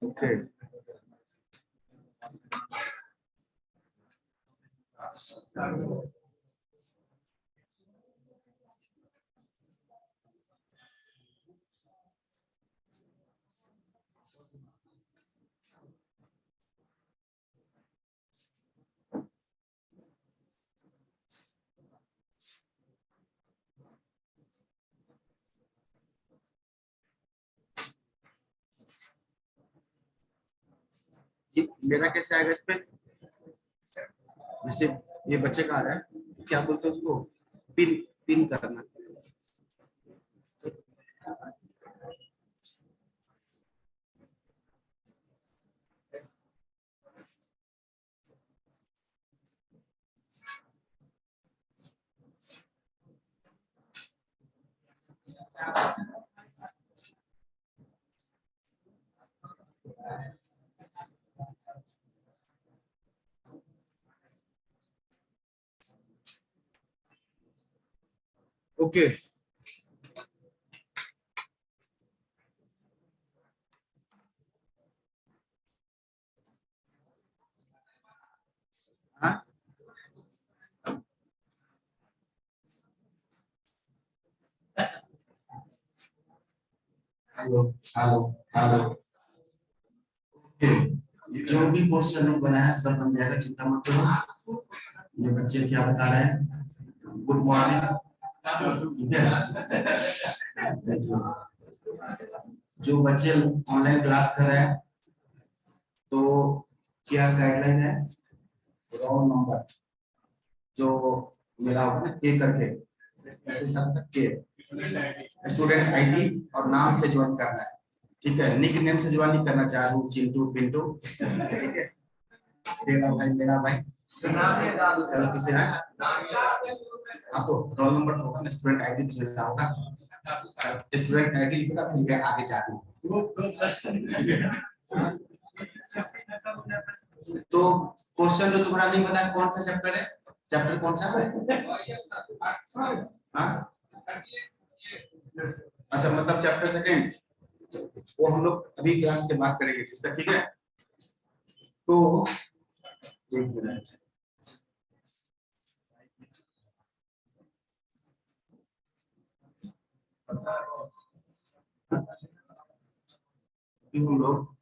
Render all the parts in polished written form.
Okay मेरा कैसे आएगा इस पे? जैसे ये बच्चे का आ रहा है, क्या बोलते हैं उसको? पिन पिन करना। ओके हाँ हेलो हेलो हेलो। जो भी क्वेश्चन लोग बनाया सब बन जाएगा, चिंता मत करो। ये बच्चे क्या बता रहे हैं? Good morning. ठीक है, जो बच्चे ऑनलाइन क्लास कर रहे हैं तो क्या गाइडलाइन है? रोल नंबर जो मेरा होगा के करके के स्टूडेंट आईडी और नाम से ज्वाइन करना है। ठीक है, निक नेम से ज्वाइन नहीं करना, चारू चिंटू पिंटू। ठीक है, तेरा भाई मेरा भाई कल किसे है। हाँ तो रोल नंबर तो होगा ना, स्टूडेंट आईडी तो मिलता होगा। स्टूडेंट आईडी लिखना, ठीक है आगे जा रही। तो क्वेश्चन जो तुम्हारा नहीं पता कौन सा चैप्टर है, चैप्टर कौन सा है? हाँ अच्छा, मतलब चैप्टर सेकंड, वो हम लोग अभी क्लास के बाद करेंगे इसका। ठीक है, तो एक मिनट, हम लोग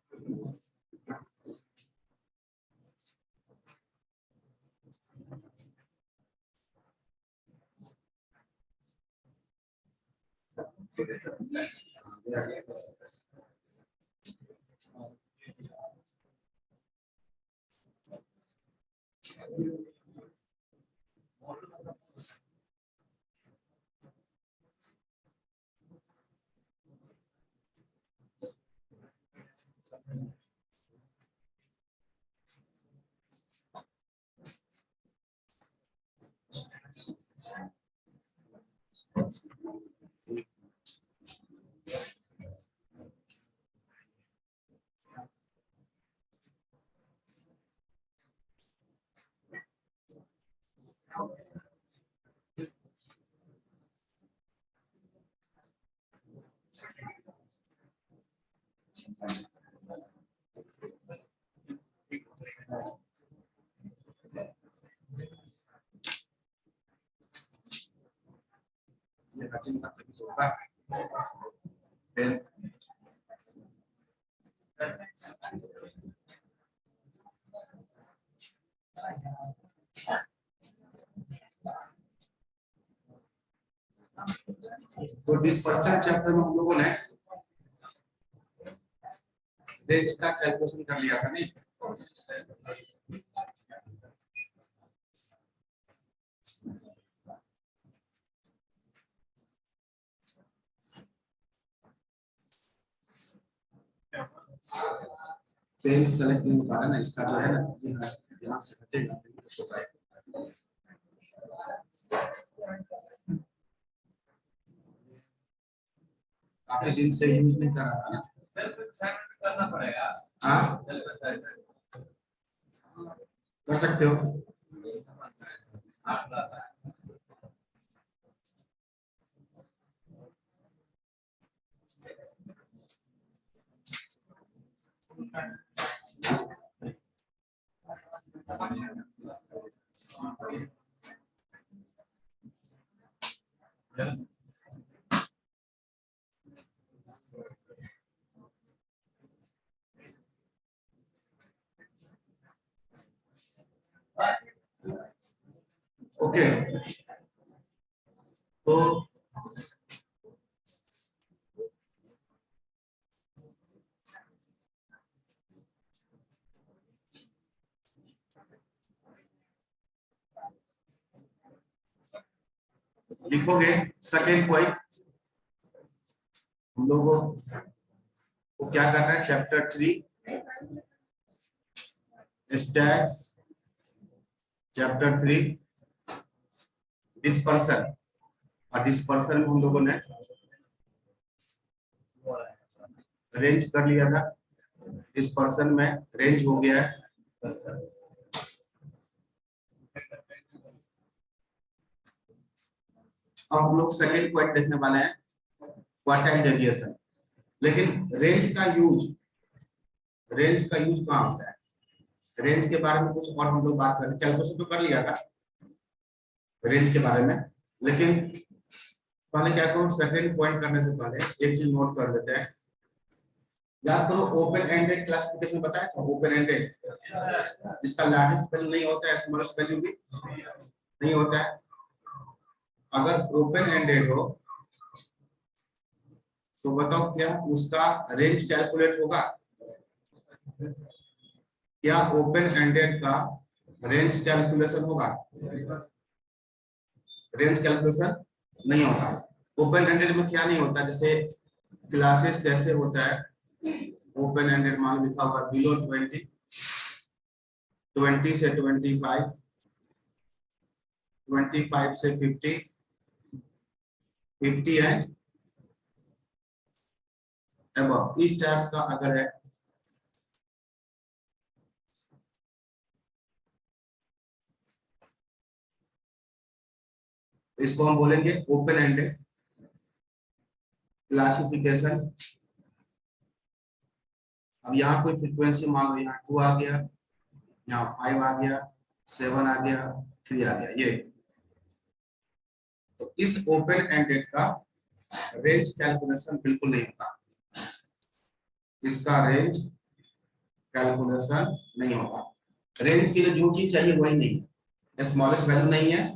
तो डिस्पर्शन चैप्टर में हम लोगों ने रेंज का कैलकुलेशन कर लिया था नहीं? पेन सेलेक्ट नहीं होता है ना, इसका जो है ना ध्यान से हटेगा तो होता है। काफी दिन से यूज नहीं कर रहा था ना, करना पड़ेगा। हाँ कर सकते हो। ओके तो लिखोगे सेकेंड पॉइंट। हम लोगों को क्या करना है, चैप्टर 3 स्टैट्स, चैप्टर 3 डिस्पर्सन। और डिस्पर्सन में हम लोगों ने रेंज कर लिया था। डिस्पर्सन में रेंज हो गया है। अब हम लोग सेकेंड पॉइंट देखने वाले हैं, क्वार्टाइल डेविएशन। लेकिन रेंज का यूज कहाँ होता है? रेंज के बारे में कुछ और हम लोग बात करें। कैलकुलेशन तो कर लिया था रेंज के बारे में, लेकिन पहले क्या करो, सेकेंड पॉइंट करने से पहले एक चीज नोट कर लेते हैं। याद करो ओपन एंडेड क्लासिफिकेशन बताया था। ओपन एंडेड जिसका लार्जेस्ट वैल्यू नहीं होता है, स्मॉलेस्ट वैल्यू भी नहीं होता है। अगर ओपन एंडेड हो तो बताओ क्या उसका रेंज कैलकुलेट होगा? क्या ओपन एंडेड का रेंज कैलकुलेशन होगा? रेंज कैलकुलेशन नहीं होगा। ओपन एंडेड में क्या नहीं होता, जैसे क्लासेस कैसे होता है, ओपन एंडेड मान लिखा हुआ बिलो 20, 20 से 25, 25 से 50, 50 एंड अबव, इस टाइप का अगर है इसको हम बोलेंगे ओपन एंडेड क्लासिफिकेशन। अब यहाँ कोई फ्रीक्वेंसी मान लो, यहाँ 2 आ गया, यहाँ 5 आ गया, 7 आ गया, 3 आ गया, ये तो इस ओपन एंडेड का रेंज कैलकुलेशन बिल्कुल नहीं होगा। इसका रेंज कैलकुलेशन नहीं होगा। रेंज के लिए जो चीज चाहिए वही नहीं है, स्मॉलेस्ट वैल्यू नहीं है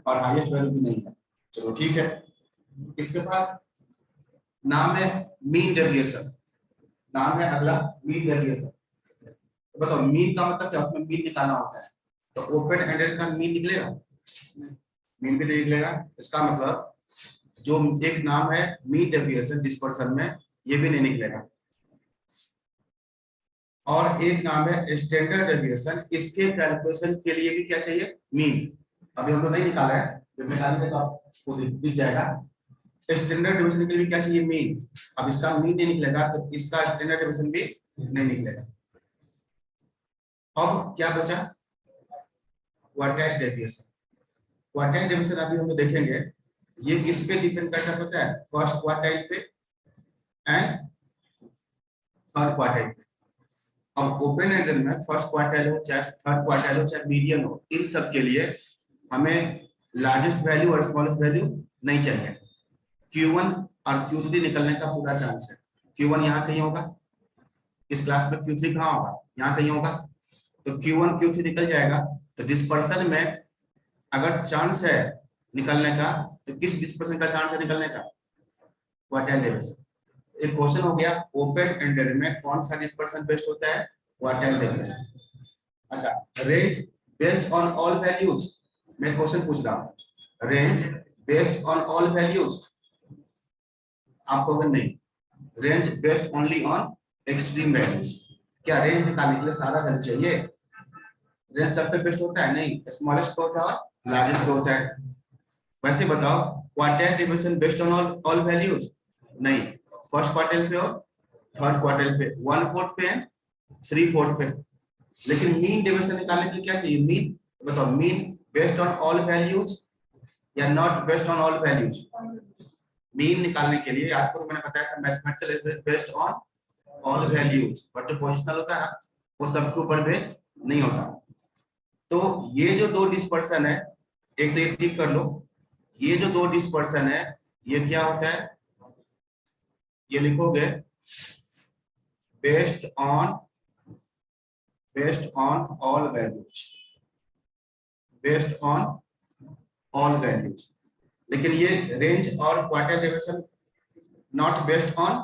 और हाईएस्ट वैल्यू भी नहीं है। चलो ठीक है। इसके बाद नाम है मीन डेविएशन। नाम है अगला मीन डेविएशन। तो बताओ मीन का मतलब क्या, उसमें मीन निकालना होता है। तो ओपन एंडेड का मीन निकलेगा? मीन भी नहीं निकलेगा। इसका मतलब जो एक नाम है मीन डेविएशन डिस्पर्सन में, ये भी नहीं निकलेगा। और एक नाम है स्टैंडर्ड डेविएशन। इसके कैलकुलेशन के लिए भी क्या चाहिए? मीन। अभी हम लोग नहीं निकाला है, जब निकालेंगे तो आपको दिख जाएगा। स्टैंडर्ड डेविएशन के लिए क्या चाहिए? मीन। अब इसका मीन नहीं निकलेगा तो इसका स्टैंडर्ड डेविएशन भी नहीं निकलेगा। अब क्या बचा? Quartile deviation. क्वार्टाइल डेविएशन अभी हम लोग देखेंगे। ये किस पे डिपेंड करता है पता है? फर्स्ट क्वार्टाइल पे एंड थर्ड क्वार्टाइल पे। अब ओपन एंडेड में फर्स्ट क्वार्टाइल हो चाहे थर्ड क्वार्टाइल हो चाहे मीडियन हो, इन सब के लिए हमें लार्जेस्ट वैल्यू और स्मॉलेस्ट वैल्यू नहीं चाहिए। Q1 और Q3 निकलने का पूरा चांस है। Q1 यहाँ कहीं होगा, इस क्लास में Q3 कहाँ होगा? यहाँ कहीं होगा। तो Q1 Q3 निकल जाएगा। तो डिस्पर्सन में अगर चांस है निकलने का, तो किस डिस्पर्सन का चांस है निकलने का? Quartile deviation. एक क्वेश्चन हो गया ओपन एंडेड में कौन सा डिस्पर्सन बेस्ड होता है? Quartile deviation. अच्छा, range based on all values, मैं क्वेश्चन पूछ रहा हूं। Range based on all values, आपको अगर नहीं, range based only on extreme values. क्या रेंज निकालने के लिए सारा वैल्यू चाहिए? रेंज सब पे बेस्ड होता है? नहीं, स्मॉलेस्ट पे होता है और लार्जेस्ट पे होता है। वैसे बताओ quartile deviation based on all values? नहीं, फर्स्ट क्वार्टाइल पे और थर्ड क्वार्टाइल पे, 1/4 पे है, 3/4 पे। लेकिन मीन डेविएशन निकालने के लिए क्या चाहिए? मीन। बताओ, mean based on all values या not based on all values? Mean निकालने के लिए आपको मैंने बताया था mathematical based on all values, but जो पोजिशनल होता है ना वो सबके ऊपर बेस्ड नहीं होता। तो ये जो दो डिस्पर्सन है, एक तो ये टिक कर लो, ये जो दो डिस्पर्सन है ये क्या होता है? ये लिखोगे based on all values, based on all values. लेकिन ये रेंज और quartile deviation not based on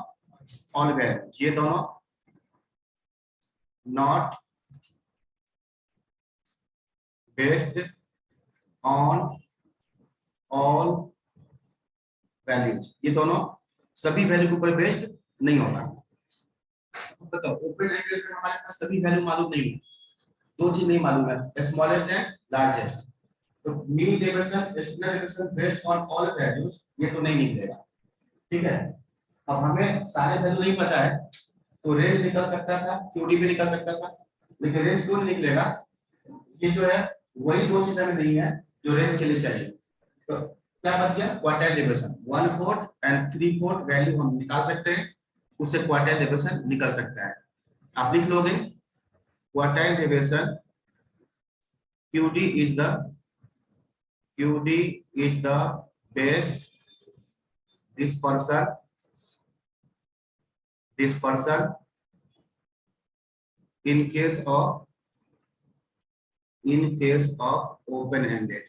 all values, ये दोनों not based on all values, ये दोनों सभी वैल्यू के ऊपर बेस्ड नहीं होता। बताओ, ओपन एंडेड में हमारे पास सभी वैल्यू मालूम नहीं है, दो चीज नहीं मालूम है, स्मॉलेस्ट एंड लार्जेस्ट। तो mean deviation, standard deviation based on all values, ये तो नहीं निकलेगा। ठीक है, अब हमें सारे वैल्यू नहीं पता है, तो रेंज निकल सकता था, क्यूडी भी निकल सकता था, लेकिन रेंज क्यों नहीं निकलेगा? ये जो है वही दो चीज हमें नहीं है जो रेंज के लिए चाहिए। तो क्या बच गया? क्वार्टाइल डेविएशन 1/4 एंड 3/4 वैल्यू हम निकाल सकते हैं, उससे क्वार्टाइल डेविएशन निकल सकता है। आप लिख लोगे quartile deviation QD is the best dispersion in case of open ended,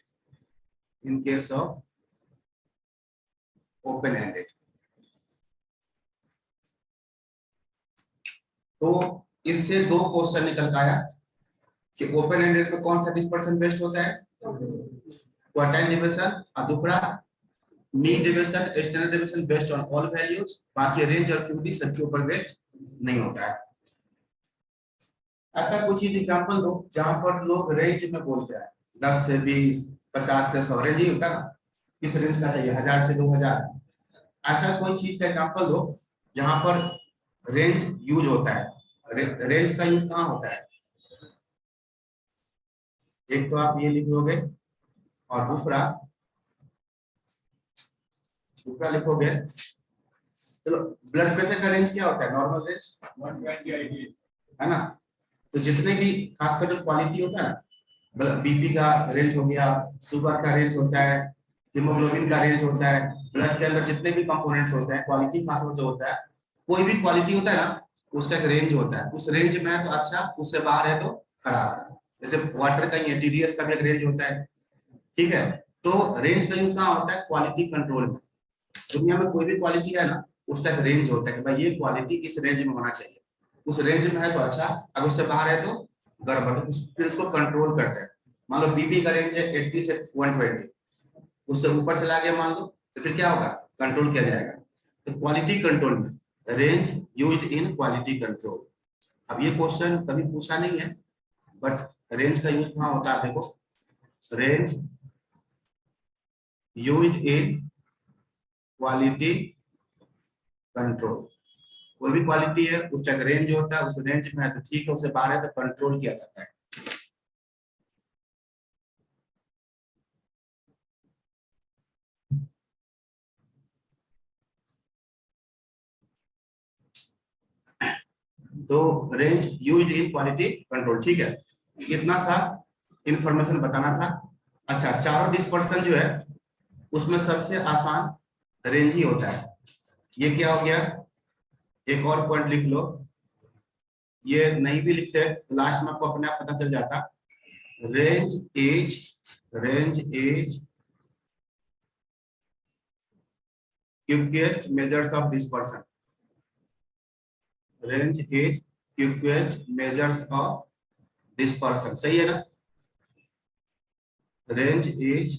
तो इससे दो क्वेश्चन निकल के आया कि ओपन एंडेड में कौन सा डिस्पर्सन बेस्ट होता है? क्वार्टाइल डेविएशन, और दूसरा mean deviation, standard deviation based on all values, बाकी रेंज और क्यूडी सबके ऊपर बेस्ड नहीं होता है। ऐसा कुछ चीज एग्जांपल दो जहां पर लोग रेंज में बोलते हैं, 10 से 20, 50 से 100, रेंज ही होता है ना, किस रेंज का चाहिए, 1000 से 2000। ऐसा कोई चीज का एग्जांपल दो जहां पर रेंज यूज होता है। रेंज का यूज कहाँ होता है? एक तो आप ये लिख लोगे, और दूसरा लिखोगे, चलो ब्लड प्रेशर का रेंज क्या होता है? नॉर्मल रेंज 120 है ना। तो जितने भी खासकर जो क्वालिटी होता है ना, बीपी का रेंज हो गया, शुगर का रेंज होता है, हीमोग्लोबिन का रेंज होता है, ब्लड के अंदर जितने भी कंपोनेंट्स होते हैं, क्वालिटी खासकर जो होता है, कोई भी क्वालिटी होता है ना उसका एक रेंज होता है। उस रेंज में है तो अच्छा, उससे बाहर है तो खराब। जैसे वाटर का ही TDS का भी एक रेंज होता है। ठीक है, तो रेंज का यूज कहाँ होता है? क्वालिटी कंट्रोल में। दुनिया में कोई भी क्वालिटी है ना, उसका एक रेंज होता है कि भाई ये क्वालिटी इस रेंज में होना चाहिए, उस रेंज में है तो अच्छा, अगर उससे बाहर है तो गड़बड़, तो फिर उसको कंट्रोल करते हैं। मान लो बीपी का रेंज है 80 से 120, उससे ऊपर चला गया मान लो, तो फिर क्या होगा? कंट्रोल किया जाएगा। तो क्वालिटी कंट्रोल में range used in quality control. अब ये क्वेश्चन कभी पूछा नहीं है, बट रेंज का यूज कहाँ होता है? देखो, range used in quality control. कोई भी क्वालिटी है उसका रेंज होता है, उस रेंज में है तो ठीक है, उससे बाहर है तो कंट्रोल किया जाता है। तो range used in quality control. ठीक है, इतना सा इंफॉर्मेशन बताना था। अच्छा, चारों डिस्पर्सन जो है उसमें सबसे आसान रेंज ही होता है। ये क्या हो गया? एक और पॉइंट लिख लो, ये नहीं भी लिखते तो लास्ट में आपको अपने आप पता चल जाता। Range is quickest measures of dispersion. Range is quickest measures of dispersion. सही है ना? Range is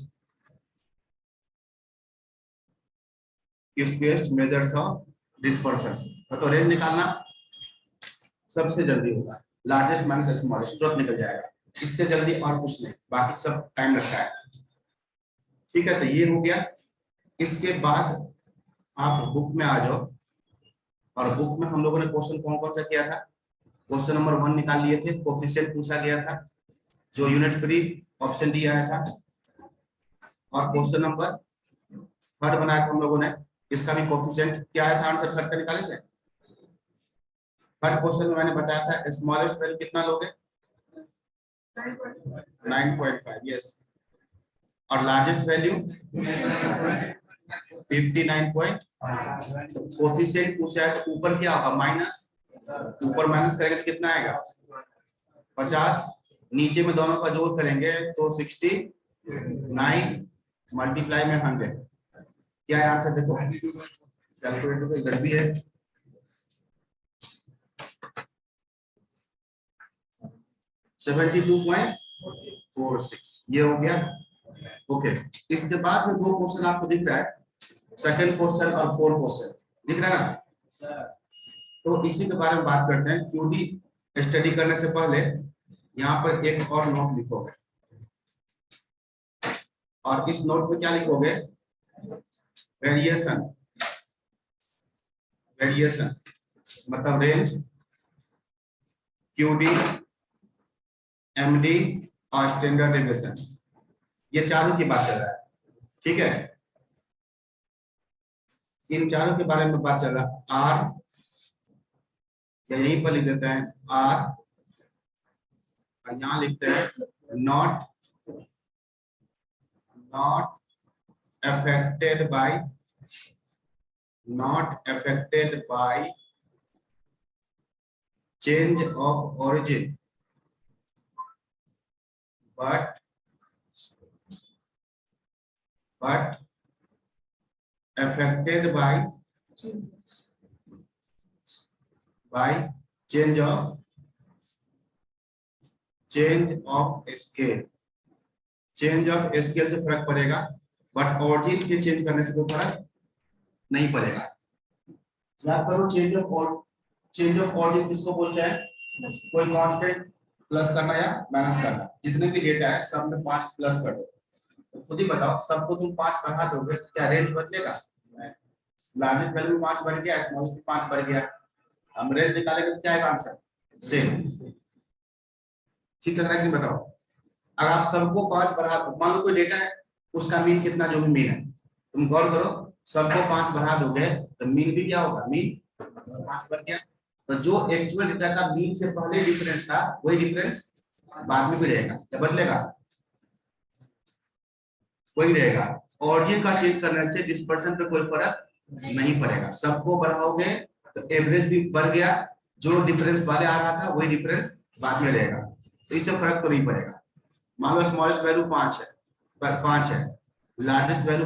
quickest measures of dispersion। तो रेंज निकालना सबसे जल्दी होगा, लार्जेस्ट माइनस स्मॉलेस्ट, तुरंत निकल जाएगा, इससे जल्दी और कुछ नहीं, बाकी सब टाइम लगता है। ठीक है, तो ये हो गया। इसके बाद आप बुक में आ जाओ, और बुक में हम लोगों ने क्वेश्चन कौन कौन सा किया था? क्वेश्चन नंबर 1 निकाल लिए थे, कोफिशिएंट पूछा गया था जो यूनिट फ्री ऑप्शन डी आया था, और क्वेश्चन नंबर 3 बनाया था हम लोगों ने, इसका भी कोफिशिएंट क्या आया था, आंसर 3 का निकाले थे। 3 क्वेश्चन में मैंने बताया था स्मॉलेस्ट वैल्यू कितना लोगे? 9.5, यस, और लार्जेस्ट वैल्यू 59. तो कोफिशिएंट पूछा है तो ऊपर क्या होगा? माइनस, ऊपर माइनस करेंगे तो कितना आएगा? 50, नीचे में दोनों का जोड़ करेंगे तो 69 मल्टीप्लाई में 100, क्या है आंसर? देखो कैलकुलेटर तो इधर भी है, 72.46, ये हो गया। ओके, इसके बाद जो 2 क्वेश्चन आपको दिख रहा है, सेकंड क्वेश्चन और 4th क्वेश्चन दिख रहा है ना, तो इसी के बारे में बात करते हैं। क्यूडी स्टडी करने से पहले यहाँ पर एक और नोट लिखोगे, और इस नोट में क्या लिखोगे? वेरिएशन, वेरिएशन मतलब रेंज, क्यूडी, एमडी और स्टैंडर्ड डेविएशन, ये चारों की बात चल रहा है, ठीक है? इन चारों के बारे में बात चल रहा है। आर, या यहीं पर लिख देते हैं आर, और यहां लिखते हैं not, not affected by, not affected by change of origin, but affected by change of scale, change of scale से फर्क पड़ेगा, बट ऑरिजिन के चेंज करने से कोई फर्क नहीं पड़ेगा। याद करो, चेंज ऑफ ऑरिजिन किसको बोलते हैं? कोई कांस्टेंट प्लस करना या माइनस करना, जितने भी डेटा है सब में 5 प्लस कर दो। तो खुद ही बताओ, सबको तुम 5 बढ़ा दोगे तो क्या रेंज बदलेगा? लार्जेस्ट वैल्यू 5 बढ़ गया, स्मॉलेस्ट 5 बढ़ गया, हम रेंज निकालेंगे तो क्या आएगा आंसर? सेम। ठीक लग रहा है कि बताओ? अगर आप सबको 5 बढ़ा, मान लो कोई डेटा है उसका मीन कितना, जो भी मीन है, तुम गौर करो, सबको 5 बढ़ा दोगे तो मीन भी क्या होगा? मीन 5 बढ़ गया। तो जो एक्चुअल डेटा का मीन से पहले डिफरेंस था वही डिफरेंस बाद में भी रहेगा, या बदलेगा? वही रहेगा। ऑरिजिन का चेंज करने से डिस्पर्सन पे कोई फर्क नहीं पड़ेगा। सबको बढ़ाओगे तो एवरेज भी बढ़ गया, जो डिफरेंस पहले आ रहा था वही डिफरेंस बाद में रहेगा, तो इससे फर्क तो नहीं पड़ेगा। मान लो स्मॉलेस्ट वैल्यू 5 है, लार्जेस्ट वैल्यू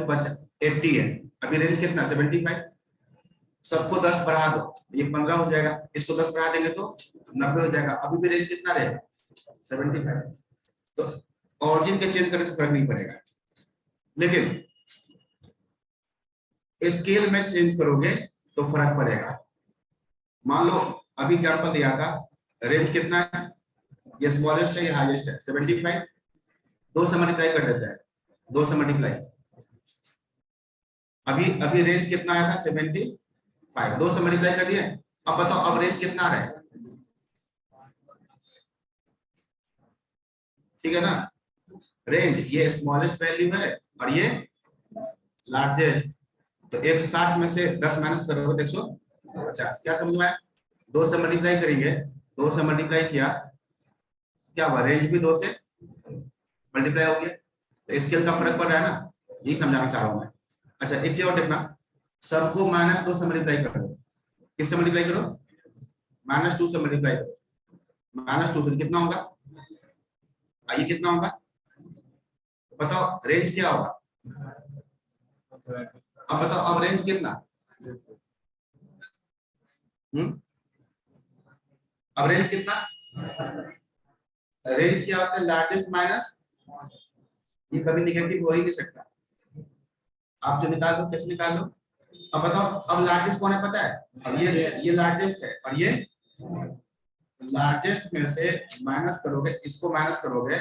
80 है, अभी रेंज कितना? 75। सबको 10 बढ़ा दो, ये 15 हो जाएगा, इसको 10 बढ़ा देंगे तो 90 हो जाएगा, अभी भी रेंज कितना रहेगा? 75। तो ऑरिजिन के चेंज करने से फर्क नहीं पड़ेगा, लेकिन स्केल में चेंज करोगे तो फर्क पड़ेगा। मान लो अभी एग्जांपल दिया था, रेंज कितना है? ये स्मॉलेस्ट है, ये हाईएस्ट है, 75, 2 से मल्टीप्लाई कर देते हैं, 2 से मल्टीप्लाई, अभी रेंज कितना आया था? 75, 2 से मल्टीप्लाई कर दिए। अब बताओ अब रेंज कितना आ रहा है? ठीक है ना? रेंज ये स्मॉलेस्ट वैल्यू है और ये लार्जेस्ट, तो 160 में से 10 माइनस करोगे तो 150। क्या समझ में आया? 2 से मल्टीप्लाई करेंगे, 2 से मल्टीप्लाई किया, क्या हुआ? रेंज भी 2 से मल्टीप्लाई हो गया, तो स्केल का फर्क पड़ रहा है ना, यही समझाना चाह रहा हूं मैं। अच्छा, एक चीज और देखना, सबको -2 से मल्टीप्लाई करो। किससे मल्टीप्लाई करो? -2 से मल्टीप्लाई करो, -2 से कितना होगा? आइए कितना होगा बताओ? रेंज क्या होगा? अब बताओ अब रेंज कितना? अब रेंज कितना? रेंज क्या होता है? लार्जेस्ट माइनस, ये कभी निगेटिव हो ही नहीं सकता, आप जो निकाल लो कैसे निकाल लो। अब बताओ अब लार्जेस्ट कौन है पता है? अब ये लार्जेस्ट है, और ये लार्जेस्ट में से माइनस करोगे, इसको माइनस करोगे,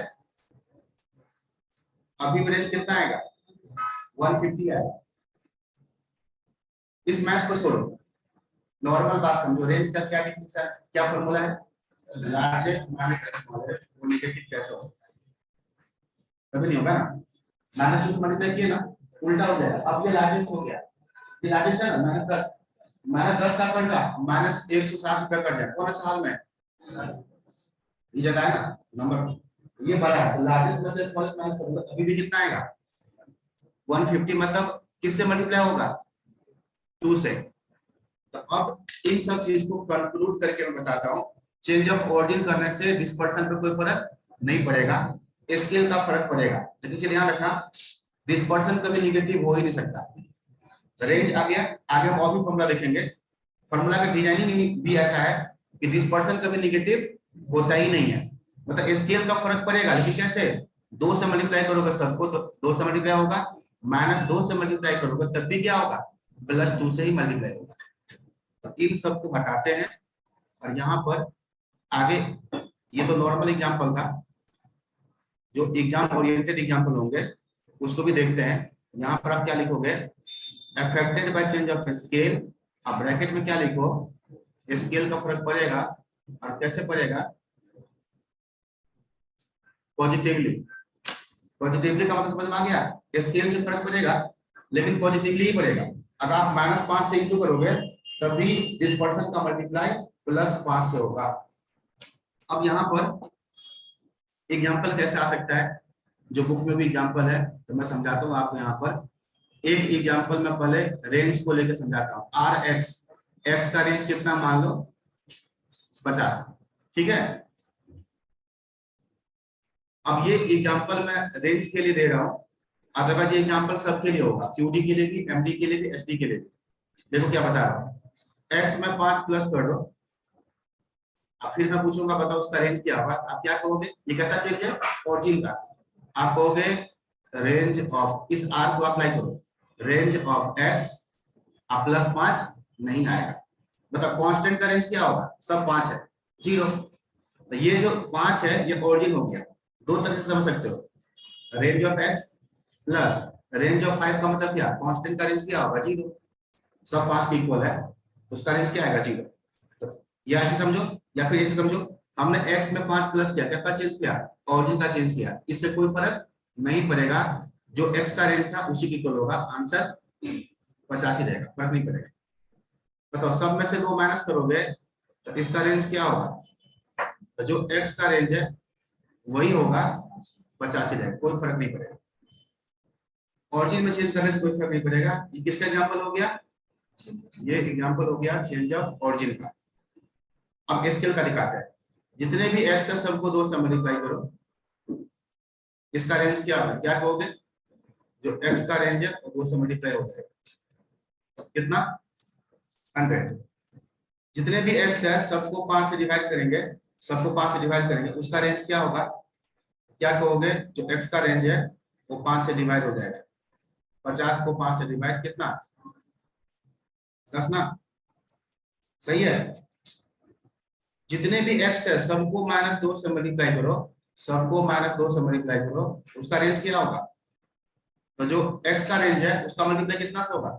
अभी रेंज कितना आएगा? 150 आएगा। इस मैथ को छोड़ो, नॉर्मल बात समझो, रेंज का क्या डिफिनेशन है, क्या फॉर्मूला है, लार्जेस्ट माइनस स्मॉलेस्ट, वो नेगेटिव कैसे हो सकता है, कभी नहीं होगा ना, माइनस टू से मल्टीप्लाई किए ना, उल्टा हो जाएगा। अब ये लार्जेस्ट हो गया, ये लार्जेस्ट है ना, माइनस 10 का कट गया, माइनस 160 रुपया कट जाए, कौन सा हाल में ये ज्यादा है ना नंबर, ये बड़ा है, लार्जेस्ट में से स्मॉलेस्ट माइनस करोगे अभी भी कितना आएगा 150, मतलब किससे मल्टीप्लाई होगा 2 से। तो अब इन सब चीज को कंक्लूड करके मैं बताता हूँ, चेंज ऑफ ऑर्डिन करने से डिस्पर्सन पे कोई फर्क नहीं पड़ेगा, स्केल का फर्क पड़ेगा, लेकिन चलिए ध्यान रखना डिस्पर्सन कभी निगेटिव हो ही नहीं सकता। रेंज आ गया, आगे हम और भी फॉर्मूला देखेंगे, फॉर्मूला का डिजाइनिंग भी ऐसा है कि डिस्पर्सन कभी निगेटिव होता ही नहीं है, मतलब स्केल का फर्क पड़ेगा, लेकिन कैसे 2 से मल्टीप्लाई करोगे सबको तो 2 से मल्टीप्लाई होगा, माइनस 2 से मल्टीप्लाई करोगे तब भी क्या होगा प्लस 2 से ही मल्टीप्लाई होगा। तो इन सबको हटाते हैं और यहाँ पर आगे, ये तो नॉर्मल एग्जांपल था, जो एग्जाम ओरिएंटेड एग्जांपल होंगे उसको भी देखते हैं। यहाँ पर आप क्या लिखोगे, affected by change of scale, अब ब्रैकेट में क्या लिखो, स्केल का फर्क पड़ेगा, और कैसे पड़ेगा पॉजिटिवली, पॉजिटिवली का मतलब समझ में आ गया, स्केल से फर्क पड़ेगा लेकिन पॉजिटिवली ही पड़ेगा। अगर आप -5 से इंटू करोगे तब भी डिस्पर्सन का मल्टीप्लाई +5 से होगा। अब यहाँ पर एग्जांपल कैसे आ सकता है, जो बुक में भी एग्जांपल है तो मैं समझाता हूँ आपको। यहाँ पर एक एग्जांपल में पहले रेंज को लेकर समझाता हूँ, आर एक्स का रेंज कितना मान लो 50, ठीक है। अब ये एग्जांपल मैं रेंज के लिए दे रहा हूँ, अदरवाइज ये एग्जांपल सबके लिए होगा, क्यूडी के लिए भी, एमडी के लिए भी, एसडी के लिए भी। देखो क्या बता रहा हूँ, एक्स में 5 प्लस कर दो, अब फिर मैं पूछूंगा बताओ उसका रेंज क्या होगा, आप क्या कहोगे, ये कैसा चेंज है ओरिजिन का, आप कहोगे रेंज ऑफ, इस आर को अप्लाई करो, रेंज ऑफ एक्स, आप +5 नहीं आएगा, मतलब कांस्टेंट का रेंज क्या होगा, सब 5 है 0, तो ये जो 5 है ये ओरिजिन हो गया। दो तरह से समझ सकते हो, range of x plus range of 5 का मतलब क्या, कांस्टेंट का रेंज क्या होगा 0, सब 5 के इक्वल है, उसका रेंज क्या आएगा 0। तो या ऐसे समझो या फिर ऐसे समझो, हमने x में 5 प्लस किया, क्या चेंज किया, ऑरिजिन का चेंज किया, इससे कोई फर्क नहीं पड़ेगा, जो x का रेंज था उसी की इक्वल होगा, आंसर 85 रहेगा, फर्क नहीं पड़ेगा। बताओ सब में से 2 माइनस करोगे तो इसका रेंज क्या होगा, तो जो x का रेंज है वही होगा 85 रहेगा, कोई फर्क नहीं पड़ेगा, ऑरिजिन में चेंज करने से कोई फर्क नहीं पड़ेगा। ये किसका एग्जांपल हो गया, ये एग्जांपल हो गया चेंज ऑफ ऑरिजिन का। अब स्केल का दिखाते हैं, जितने भी एक्स है सबको 2 से मल्टीप्लाई करो, इसका रेंज क्या है, क्या कहोगे, जो एक्स का रेंज है वो 2 से मल्टीप्लाई हो जाएगा, कितना 100। जितने भी एक्स है सबको 5 से डिवाइड करेंगे, सबको 5 से डिवाइड करेंगे, उसका रेंज क्या होगा, क्या कहोगे, जो एक्स का रेंज है वो 5 से डिवाइड हो जाएगा, 50 को 5 से डिवाइड कितना 10 ना, सही है। जितने भी x है सबको -2 से मल्टीप्लाई करो, सबको -2 से मल्टीप्लाई करो, उसका रेंज क्या होगा, तो जो x का रेंज है उसका मल्टीप्लाई कितना से होगा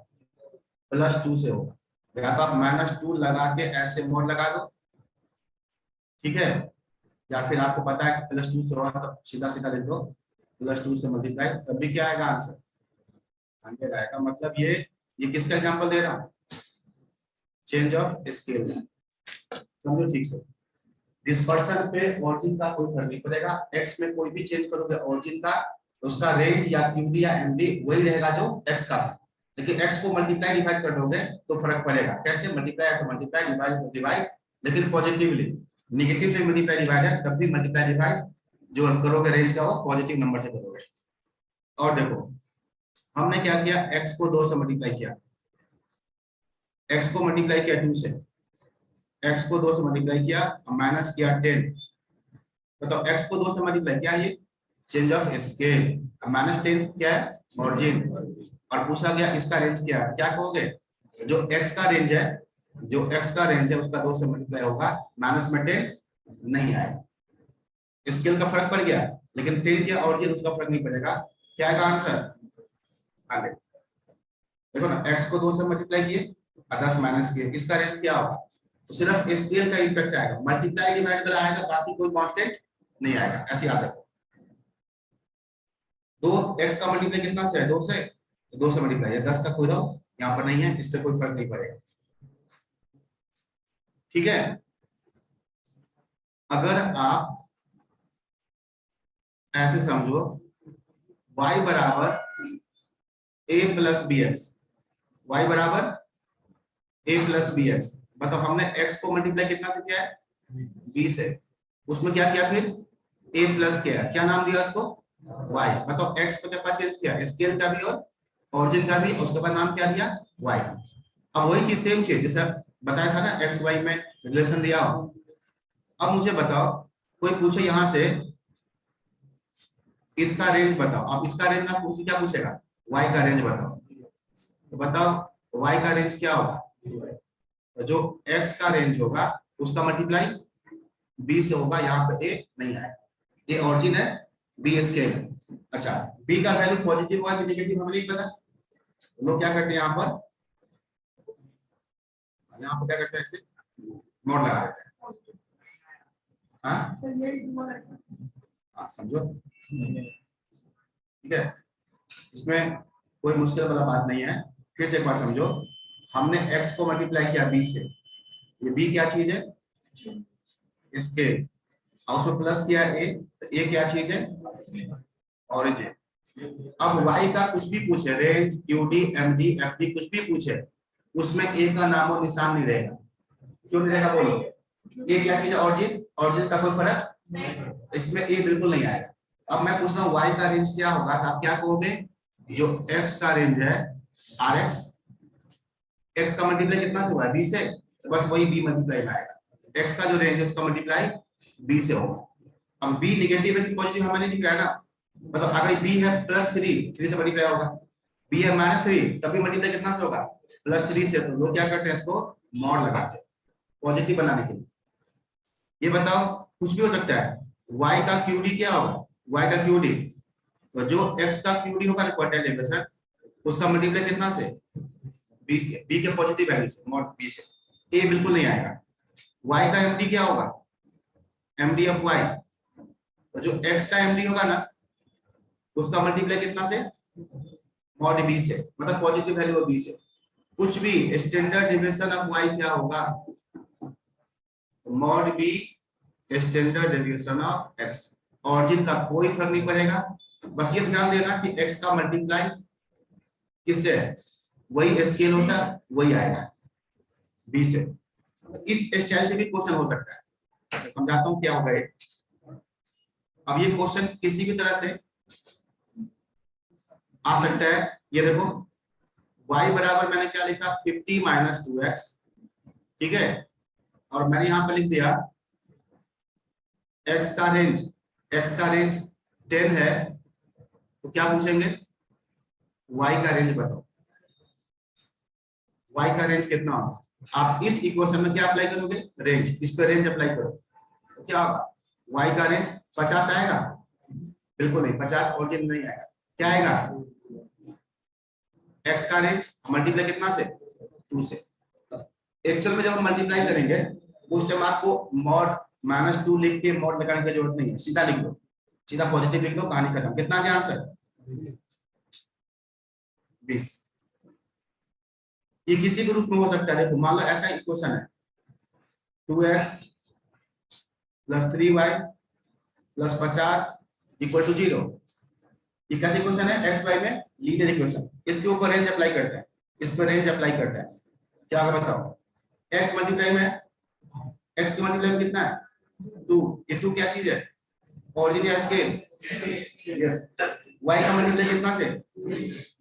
+2 से होगा, या तो आप -2 लगा के ऐसे मोड लगा दो, ठीक है, या फिर आपको पता है +2 से होगा तो सीधा सीधा लिख दो +2 से मल्टीप्लाई, तब भी क्या आएगा आंसर 100 आएगा। मतलब ये किसका एग्जांपल दे रहा हूँ, चेंज ऑफ स्केल, समझो ठीक से। डिस्पर्सन पे ऑरिजिन का कोई फर्क नहीं पड़ेगा, x में कोई भी चेंज करोगे ऑरिजिन का, उसका रेंज या क्यूडी या एमडी वही रहेगा जो x का था, लेकिन x को मल्टीप्लाई डिवाइड कर दोगे तो फर्क पड़ेगा, कैसे मल्टीप्लाई है तो मल्टीप्लाई, डिवाइड तो डिवाइड, लेकिन पॉजिटिवली, नेगेटिव से मल्टीप्लाई डिवाइड है तब भी मल्टीप्लाई डिवाइड जो करोगे रेंज का वो पॉजिटिव नंबर से करोगे। और देखो हमने क्या किया, x को 2 से मल्टीप्लाई किया, x को मल्टीप्लाई किया 2 से, x को 2 से मल्टीप्लाई किया और माइनस किया 10, मतलब x को 2 से मल्टीप्लाई किया, ये चेंज ऑफ स्केल, -10 क्या है ऑरिजिन, और पूछा गया इसका रेंज क्या है, क्या कहोगे, जो x का रेंज है, जो x का रेंज है उसका 2 से मल्टीप्लाई होगा, माइनस में 10 नहीं आएगा, स्केल का फर्क पड़ गया, लेकिन 10 क्या ऑरिजिन उसका फर्क नहीं पड़ेगा, क्या आएगा आंसर 100। देखो ना x को 2 से मल्टीप्लाई किए 10 माइनस के, इसका रेंज क्या होगा? तो सिर्फ स्केल का इम्पैक्ट आएगा, मल्टीप्लाई डिवाइड आएगा, बाकी कोई कांस्टेंट नहीं आएगा। ऐसी याद रखो। 2x का मल्टीप्लाई कितना से है? 2 से, 2 से मल्टीप्लाई है, 10 का कोई रहो यहाँ पर नहीं है, इससे कोई फर्क नहीं पड़ेगा। ठीक है, अगर आप ऐसे समझो y बराबर a plus b x, y बराबर a प्लस बी एक्स, बताओ हमने x को मल्टीप्लाई कितना से किया है? b से, उसमें क्या किया फिर? a प्लस किया, क्या नाम दिया उसको? y। बताओ x पे क्या चेंज किया? स्केल का भी और ऑरिजिन का भी, उसके बाद नाम क्या दिया? y। अब वही चीज सेम चीज जैसे बताया था ना एक्स वाई में रिलेशन दिया हो। अब मुझे बताओ कोई पूछे यहां से इसका रेंज बताओ, अब इसका रेंज ना पूछे, क्या पूछेगा? y का रेंज बताओ। तो बताओ y का रेंज क्या होगा? तो जो x का रेंज होगा उसका मल्टीप्लाई b से होगा, यहाँ पे a नहीं आएगा, a ऑरिजिन है, b स्केल है। अच्छा, b का वैल्यू पॉजिटिव होगा कि नेगेटिव हमें नहीं पता, लोग क्या करते हैं यहाँ पर क्या करते हैं, ऐसे मोड लगा देते हैं। हाँ समझो, ठीक है, इसमें कोई मुश्किल वाला बात नहीं है। फिर से एक बार समझो, हमने x को मल्टीप्लाई किया b से, ये b क्या चीज है? स्केल, और उसमें प्लस किया a, तो a क्या चीज है? ऑरिजिन। अब y का कुछ भी पूछे, रेंज, QD, MD, FD कुछ भी पूछे, उसमें a का नाम और निशान नहीं रहेगा। क्यों नहीं रहेगा बोलो? a क्या चीज है? ऑरिजिन, ऑरिजिन का कोई फर्क इसमें a बिल्कुल नहीं आएगा। अब मैं पूछ रहा हूँ y का रेंज क्या होगा, तो आप क्या कहोगे? जो x का रेंज है Rx, x का मल्टीप्लाई कितना से हुआ है? b से, तो बस वही b मल्टीप्लाई में आएगा। x का जो रेंज है उसका मल्टीप्लाई b से होगा। अब b निगेटिव है कि पॉजिटिव हमें नहीं दिख रहा है ना, मतलब अगर b है +3, 3 से मल्टीप्लाई होगा, b है -3, तभी मल्टीप्लाई कितना से होगा? +3 से। तो लोग क्या करते हैं, इसको मॉड लगाते हैं पॉजिटिव बनाने के लिए। ये बताओ कुछ भी हो सकता है, y का QD क्या होगा? y का QD, तो जो x का QD होगा ना क्वार्टाइल डेविएशन, उसका मल्टीप्लाई कितना से? 20 के, b के पॉजिटिव वैल्यू से, मॉड b से, a बिल्कुल नहीं आएगा। y का MD क्या होगा? MD ऑफ y, तो जो x का MD होगा ना उसका मल्टीप्लाई कितना से? मॉड b से, मतलब पॉजिटिव वैल्यू b से। कुछ भी स्टैंडर्ड डेविएशन ऑफ y क्या होगा? Mod b standard deviation of x। Origin का कोई फर्क नहीं पड़ेगा, बस ये ध्यान देना कि x का मल्टीप्लाई किससे है? वही स्केल होता है, वही आएगा b से। इस स्टाइल से भी क्वेश्चन हो सकता है, मैं समझाता हूँ क्या होगा। अब ये क्वेश्चन किसी भी तरह से आ सकता है। ये देखो y बराबर मैंने क्या लिखा? 50 - 2x, ठीक है, और मैंने यहां पे लिख दिया x का रेंज 10 है, तो क्या पूछेंगे? y का रेंज बताओ, y का रेंज कितना होगा? आप इस इक्वेशन में क्या अप्लाई करोगे? रेंज, इस पे रेंज अप्लाई करो, तो क्या होगा? y का रेंज 50 आएगा? बिल्कुल नहीं, 50 ऑरिजिन नहीं आएगा। क्या आएगा? x का रेंज मल्टीप्लाई कितना से? 2 से। एक्चुअल में जब हम मल्टीप्लाई करेंगे उस टाइम आपको मॉड -2 लिख के मॉड लगाने की जरूरत नहीं है, सीधा लिख दो, सीधा पॉजिटिव लिख दो, कहानी खत्म। कितना क्या आंसर? 20। ये किसी भी रूप में हो सकता है। देखो मान लो ऐसा इक्वेशन है 2x + 3y + 50 = 0। ये कैसे इक्वेशन है? x y में लीनियर इक्वेशन, इसके ऊपर रेंज अप्लाई करते हैं, इस पर रेंज अप्लाई करते हैं। क्या होगा बताओ? x मल्टीप्लाई में, x के मल्टीप्लाई में कितना है? 2, ये 2 क्या चीज है? ऑरिजिन या स्केल? यस। y का मल्टीप्लाई कितना से?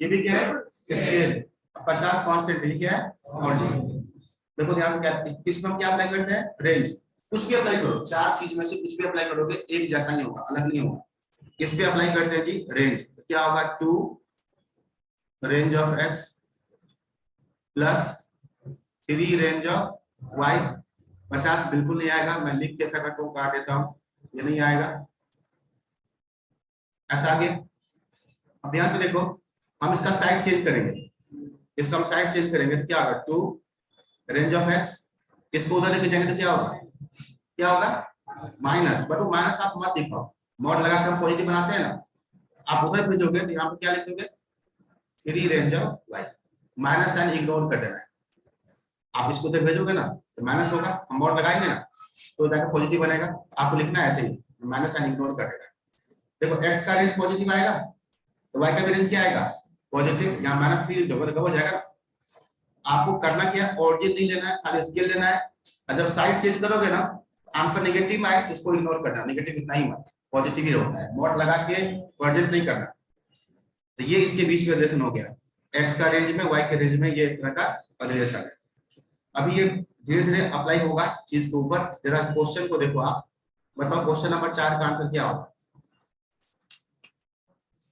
ये भी क्या है? स्केल। 50 कांस्टेंट है, क्या है? ऑरिजिन। देखो यहाँ पे क्या, इसमें हम क्या अप्लाई करते हैं? रेंज। कुछ भी अप्लाई करो, 4 चीज में से कुछ भी अप्लाई करोगे एक जैसा नहीं होगा, अलग नहीं होगा। इस पे अप्लाई करते हैं जी रेंज, तो क्या होगा? 2 range of x plus 3 range of y। 50 बिल्कुल नहीं आएगा, मैं लिख के ऐसा करता हूँ, काट देता हूँ, ये नहीं आएगा। ऐसा आगे, अब ध्यान से देखो, हम इसका साइड चेंज करेंगे, इसका हम साइड चेंज करेंगे तो क्या होगा? 2 रेंज ऑफ एक्स, इसको उधर लेके जाएंगे तो क्या होगा, क्या होगा माइनस, बट वो माइनस आप मत दिखाओ, मॉड लगा के हम पॉजिटिव बनाते हैं ना, आप उधर भेजोगे तो यहाँ पे क्या लिख दोगे, 3 range of y, minus sign ignore कर देना है, आप इसको उधर भेजोगे ना तो माइनस होगा, हम मॉड लगाएंगे ना तो जाकर पॉजिटिव बनेगा, आपको लिखना है ऐसे ही, माइनस साइन इग्नोर कर देना। देखो एक्स का रेंज पॉजिटिव आएगा तो वाई का भी रेंज क्या आएगा पॉजिटिव, यहाँ माइनस 3 दोगे तो हो जाएगा ना। आपको करना क्या है, ऑरिजिन नहीं लेना है, खाली स्केल लेना है, और जब साइड चेंज करोगे ना आंसर नेगेटिव आए तो उसको इग्नोर करना, नेगेटिव इतना ही मत, पॉजिटिव ही होता है, मॉड लगा के वर्जिट नहीं करना। तो ये इसके बीच में रिलेशन हो गया, एक्स का रेंज में वाई के रेंज में ये एक तरह का रिलेशन है। अभी ये धीरे धीरे अप्लाई होगा चीज के ऊपर, जरा क्वेश्चन को देखो आप, बताओ क्वेश्चन नंबर 4 का आंसर क्या होगा,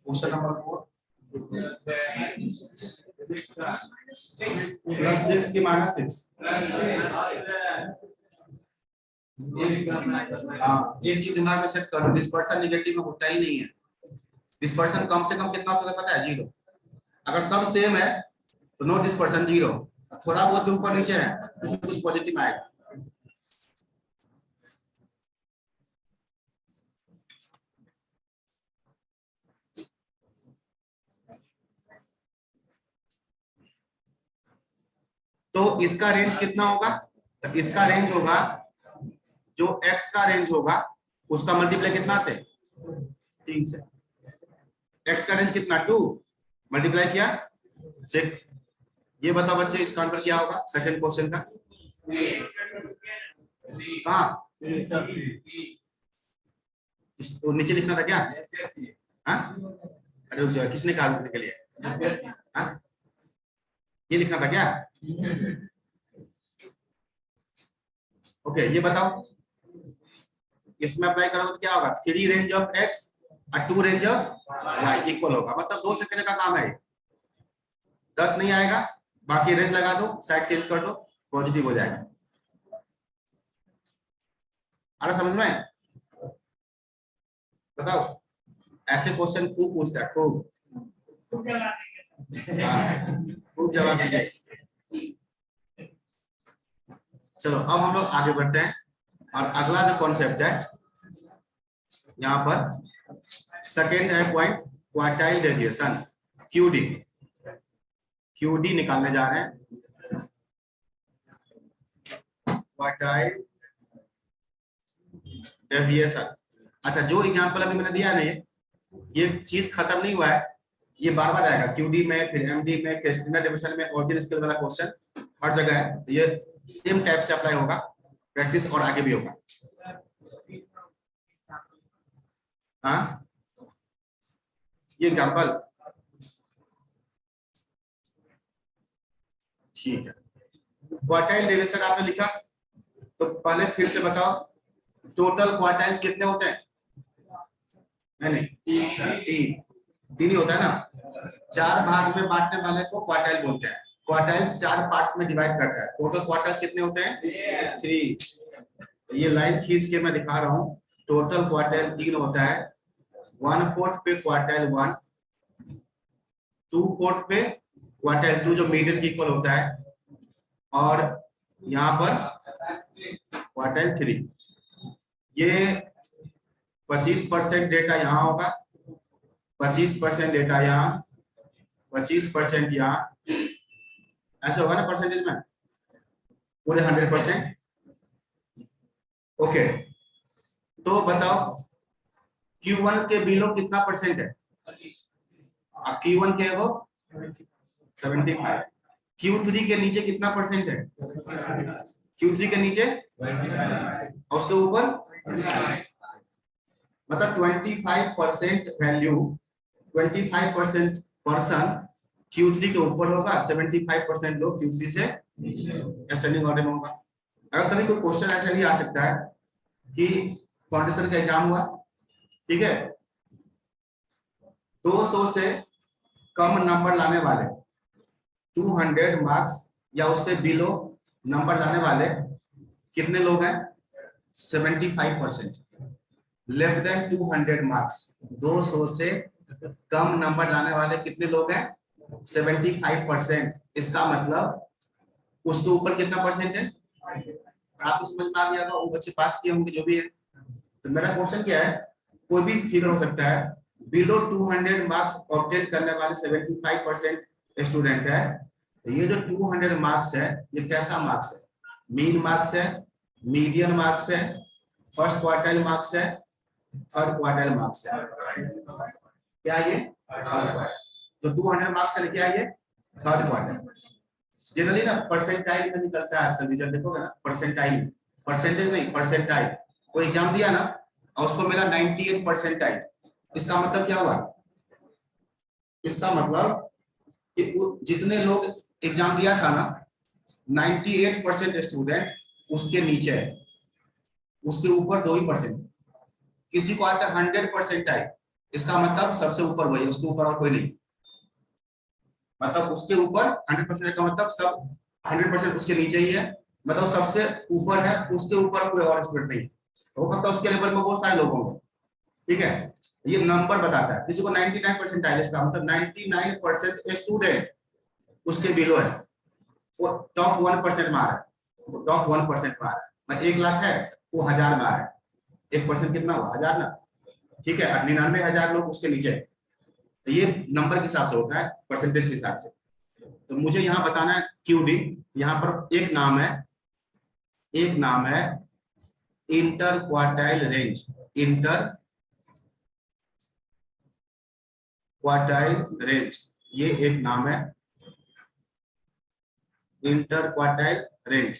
क्वेश्चन नंबर 4 प्लस 6 की माइनस 6। हाँ एक चीज दिमाग में सेट कर लो, डिस्पर्सन नेगेटिव में होता ही नहीं है, डिस्पर्सन कम से कम कितना हो सकता है पता है, 0। अगर सब सेम है तो नो डिस्पर्सन 0, थोड़ा बहुत ऊपर नीचे है उसमें कुछ पॉजिटिव आएगा। तो इसका रेंज कितना होगा, तो इसका रेंज होगा जो x का रेंज होगा उसका मल्टीप्लाई कितना से 3 से, x का रेंज कितना 2 मल्टीप्लाई किया 6। ये बताओ बच्चे इसका आंसर क्या होगा सेकंड क्वेश्चन का, कहाँ तो नीचे लिखना था क्या, हाँ अरे रुक जाओ, किसने कहा लिखने के लिए, हाँ ये लिखना था क्या, ओके ये बताओ इसमें अप्लाई करोगे तो क्या होगा, 3 रेंज ऑफ x और 2 रेंज ऑफ y इक्वल होगा, मतलब 2 सेकंड का काम है, 10 नहीं आएगा, बाकी रेंज लगा दो, साइड चेंज कर दो, पॉजिटिव हो जाएगा। आ रहा समझ में, बताओ ऐसे क्वेश्चन खूब पूछता है, खूब खूब जवाब दीजिए। चलो अब हम लोग आगे बढ़ते हैं, और अगला जो कॉन्सेप्ट है यहाँ पर सेकेंड है point, quartile deviation, QD, QD निकालने जा रहे हैं, क्वार्टाइल डेविएशन। अच्छा जो एग्जांपल अभी मैंने दिया नहीं, ये चीज खत्म नहीं हुआ है, ये बार बार आएगा क्यूडी में, फिर एमडी में, फिर स्टैंडर्ड डेविएशन में, ऑरिजिन स्केल वाला क्वेश्चन हर जगह है, तो ये सेम टाइप से अप्लाई होगा, प्रैक्टिस और आगे भी होगा। हाँ ये एग्जांपल ठीक है, क्वार्टाइल डेविएशन आपने लिखा, तो पहले फिर से बताओ टोटल क्वार्टाइल्स कितने होते हैं, नहीं 3 ही होता है ना, 4 भाग में बांटने वाले को क्वार्टाइल बोलते हैं, क्वार्टाइल्स 4 पार्ट्स में डिवाइड करता है, टोटल क्वार्टाइल्स कितने होते हैं 3। ये लाइन खींच के मैं दिखा रहा हूँ, टोटल क्वार्टाइल 3 होता है, 1/4 पे क्वार्टाइल 1, 2/4 पे क्वार्टाइल 2 जो मीडियन के इक्वल होता है, और यहाँ पर क्वार्टाइल 3। ये 25% डेटा यहाँ होगा, 25% डेटा यहाँ, 25% यहाँ, ऐसे होगा ना परसेंटेज में, पूरे 100%। ओके तो बताओ Q1 के बिलो कितना परसेंट है, Q1 के वो 75, Q3 के नीचे कितना परसेंट है, Q3 के नीचे और उसके ऊपर, मतलब 25% वैल्यू, 25% पर्सन Q3 के ऊपर होगा, 75% लोग Q3 से असेंडिंग ऑर्डर में होगा। अगर कभी कोई क्वेश्चन ऐसा भी आ सकता है कि फाउंडेशन का एग्जाम हुआ, ठीक है, 200 से कम नंबर लाने वाले, 200 मार्क्स या उससे बिलो नंबर लाने वाले कितने लोग हैं, 75%। लेस देन 200 मार्क्स, 200 से कम नंबर लाने वाले कितने लोग हैं, 75%। इसका मतलब उसके ऊपर कितना परसेंट है, आपको समझ में आ गया होगा, वो बच्चे पास किए होंगे जो भी है। तो मेरा क्वेश्चन क्या है, कोई भी फिगर हो सकता है, बिलो 200 मार्क्स ऑब्टेन करने वाले 75% स्टूडेंट है। तो ये जो 200 मार्क्स है, ये कैसा मार्क्स है, मीन मार्क्स है, मीडियन मार्क्स है, फर्स्ट क्वार्टाइल मार्क्स है, थर्ड क्वार्टाइल मार्क्स है, क्या ये तो 200 मार्क्स है, क्या ये थर्ड क्वार्टाइल। जनरली ना परसेंटाइल में निकलता है आजकल रिजल्ट, देखोगे ना परसेंटाइल, परसेंटेज नहीं परसेंटाइल। कोई एग्जाम दिया ना और उसको मिला 98 परसेंटाइल, इसका मतलब क्या हुआ, इसका मतलब कि जितने लोग एग्जाम दिया था ना 98% स्टूडेंट उसके नीचे है, उसके ऊपर 2%। किसी को आता है 100% इसका मतलब सबसे ऊपर वही, उसके ऊपर और कोई नहीं, मतलब उसके ऊपर 100% का मतलब सब 100% उसके नीचे ही है, मतलब सबसे ऊपर है, उसके ऊपर कोई और स्टूडेंट नहीं हो सकता, उसके लेवल में बहुत सारे लोग होंगे, ठीक है। ये नंबर बताता है, किसी को 99% आए, इसका मतलब 99% स्टूडेंट उसके बिलो है, वो टॉप 1% में आ रहा है, वो टॉप 1% में आ रहा है, मतलब 1 लाख है वो 1000 में आ रहा है, 1% कितना हुआ 1000 ना, ठीक है। 99,000 लोग उसके नीचे है, तो ये नंबर के हिसाब से होता है, परसेंटेज के हिसाब से। तो मुझे यहाँ बताना है क्यूडी, यहाँ पर एक नाम है, एक नाम है inter quartile range, inter quartile range, ये एक नाम है इंटर क्वार्टाइल रेंज।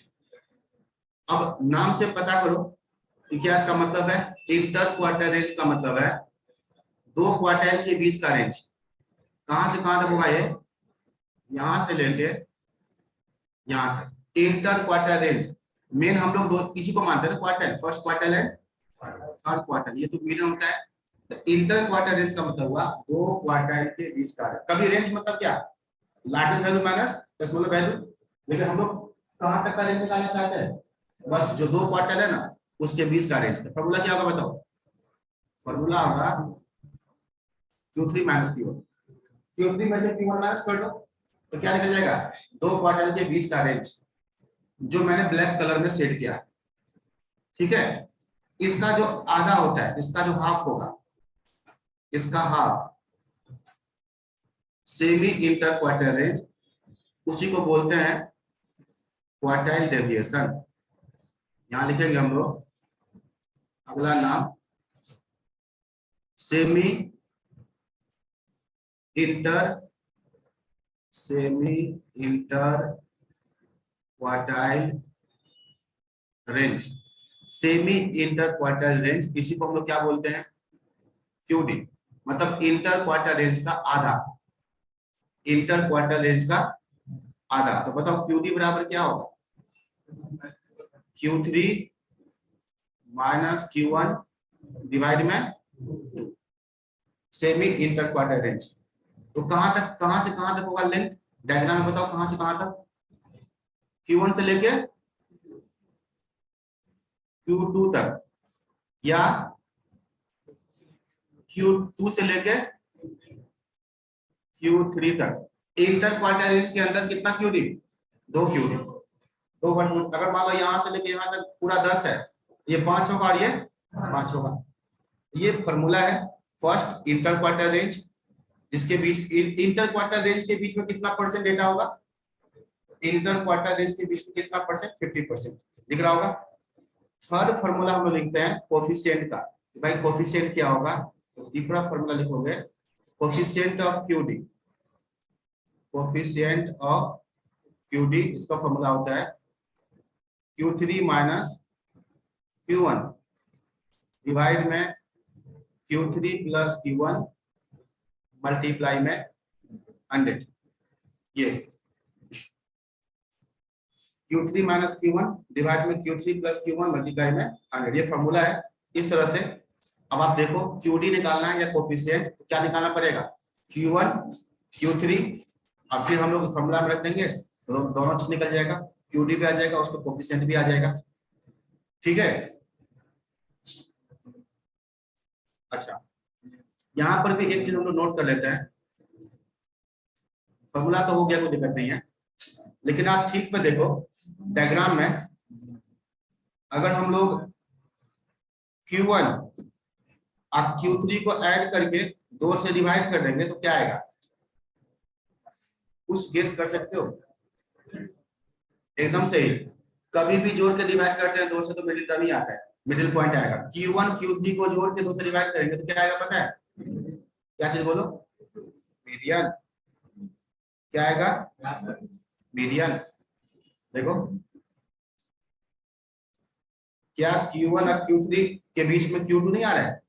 अब नाम से पता करो कि क्या इसका मतलब है, इंटर क्वार्टाइल रेंज का मतलब है 2 क्वार्टाइल के बीच का रेंज, कहां से कहां तक होगा ये, यहां से लेके यहां तक इंटर क्वार्टाइल रेंज। मेन हम लोग दो किसी को मानते हैं quartile, first quartile and third quartile, ये तो मीडियन होता है। तो इंटर क्वार्टाइल रेंज का मतलब हुआ 2 क्वार्टाइल के बीच का रेंज। कभी रेंज मतलब क्या, larger value minus smaller value, लेकिन हम लोग कहां तक का रेंज निकालना चाहते हैं, बस जो 2 क्वार्टाइल है ना उसके बीच का रेंज। फॉर्मूला क्या होगा बताओ, फॉर्मूला होगा Q3 माइनस Q1, Q3 में से Q1 माइनस कर दो तो क्या निकल जाएगा, 2 क्वार्टाइल के बीच का रेंज, जो मैंने ब्लैक कलर में सेट किया, ठीक है। इसका जो आधा होता है, इसका जो हाफ होगा, इसका half semi inter quartile range, उसी को बोलते हैं क्वार्टाइल डेविएशन। यहां लिखेंगे हम लोग अगला नाम semi inter, semi inter quartile range, semi inter quartile range, इसी को हम लोग क्या बोलते हैं क्यूडी, मतलब इंटर क्वार्टाइल रेंज का आधा, इंटर क्वार्टाइल रेंज का आधा। तो बताओ क्यूडी बराबर क्या होगा, Q3 माइनस Q1 डिवाइड में सेमी इंटर क्वार्टाइल रेंज। तो कहां तक, कहां से कहां तक होगा लेंथ, डायग्राम में बताओ कहां से कहां तक, Q1 से लेके Q2 तक, या Q2 से लेके Q3 तक। इंटर क्वार्टाइल रेंज के अंदर कितना क्यूडी, 2 क्यूडी, 2 अगर मान लो यहाँ से लेके यहाँ तक पूरा 10 है, ये 5 होगा और ये 5 होगा। ये फॉर्मूला है फर्स्ट इंटर क्वार्टाइल रेंज, जिसके बीच इंटर क्वार्टाइल रेंज के बीच में कितना परसेंट डेटा होगा, इंटर क्वार्टाइल रेंज के बीच में कितना परसेंट, 50% दिख रहा होगा। थर्ड फॉर्मूला हम लोग लिखते हैं कोफिशिएंट का, भाई कोफिशिएंट क्या होगा, तो तीसरा फॉर्मूला लिखोगे coefficient of QD, coefficient of QD, इसका फॉर्मूला होता है Q3 माइनस Q1 डिवाइड में Q3 प्लस Q1 मल्टीप्लाई में 100, ये Q3 माइनस Q1 डिवाइड में Q3 प्लस Q1 मल्टीप्लाई में 100, ये फॉर्मूला है इस तरह से। अब आप देखो QD निकालना है या कोफिशिएंट, तो क्या निकालना पड़ेगा, Q1 Q3, अब फिर हम लोग फॉर्मूला में रख देंगे तो दोनों चीज निकल जाएगा, QD भी आ जाएगा, उसको कोफिशिएंट भी आ जाएगा, ठीक है। अच्छा, यहाँ पर भी एक चीज हम लोग नोट कर लेते हैं, फॉर्मूला तो हो गया, कोई दिक्कत नहीं है, लेकिन आप ठीक पे देखो डायग्राम में, अगर हम लोग Q1 और Q3 को ऐड करके 2 से डिवाइड कर देंगे तो क्या आएगा, कुछ गेस कर सकते हो? एकदम सही। कभी भी जोड़ के डिवाइड करते हैं 2 से तो मिडिल टर्म ही आता है, मिडिल पॉइंट आएगा। Q1 Q3 को जोड़ के 2 से डिवाइड करेंगे तो क्या आएगा पता है? क्या चीज बोलो? मीडियन। क्या आएगा? मीडियन। देखो क्या Q1 और Q3 के बीच में Q2 नहीं आ रहा है?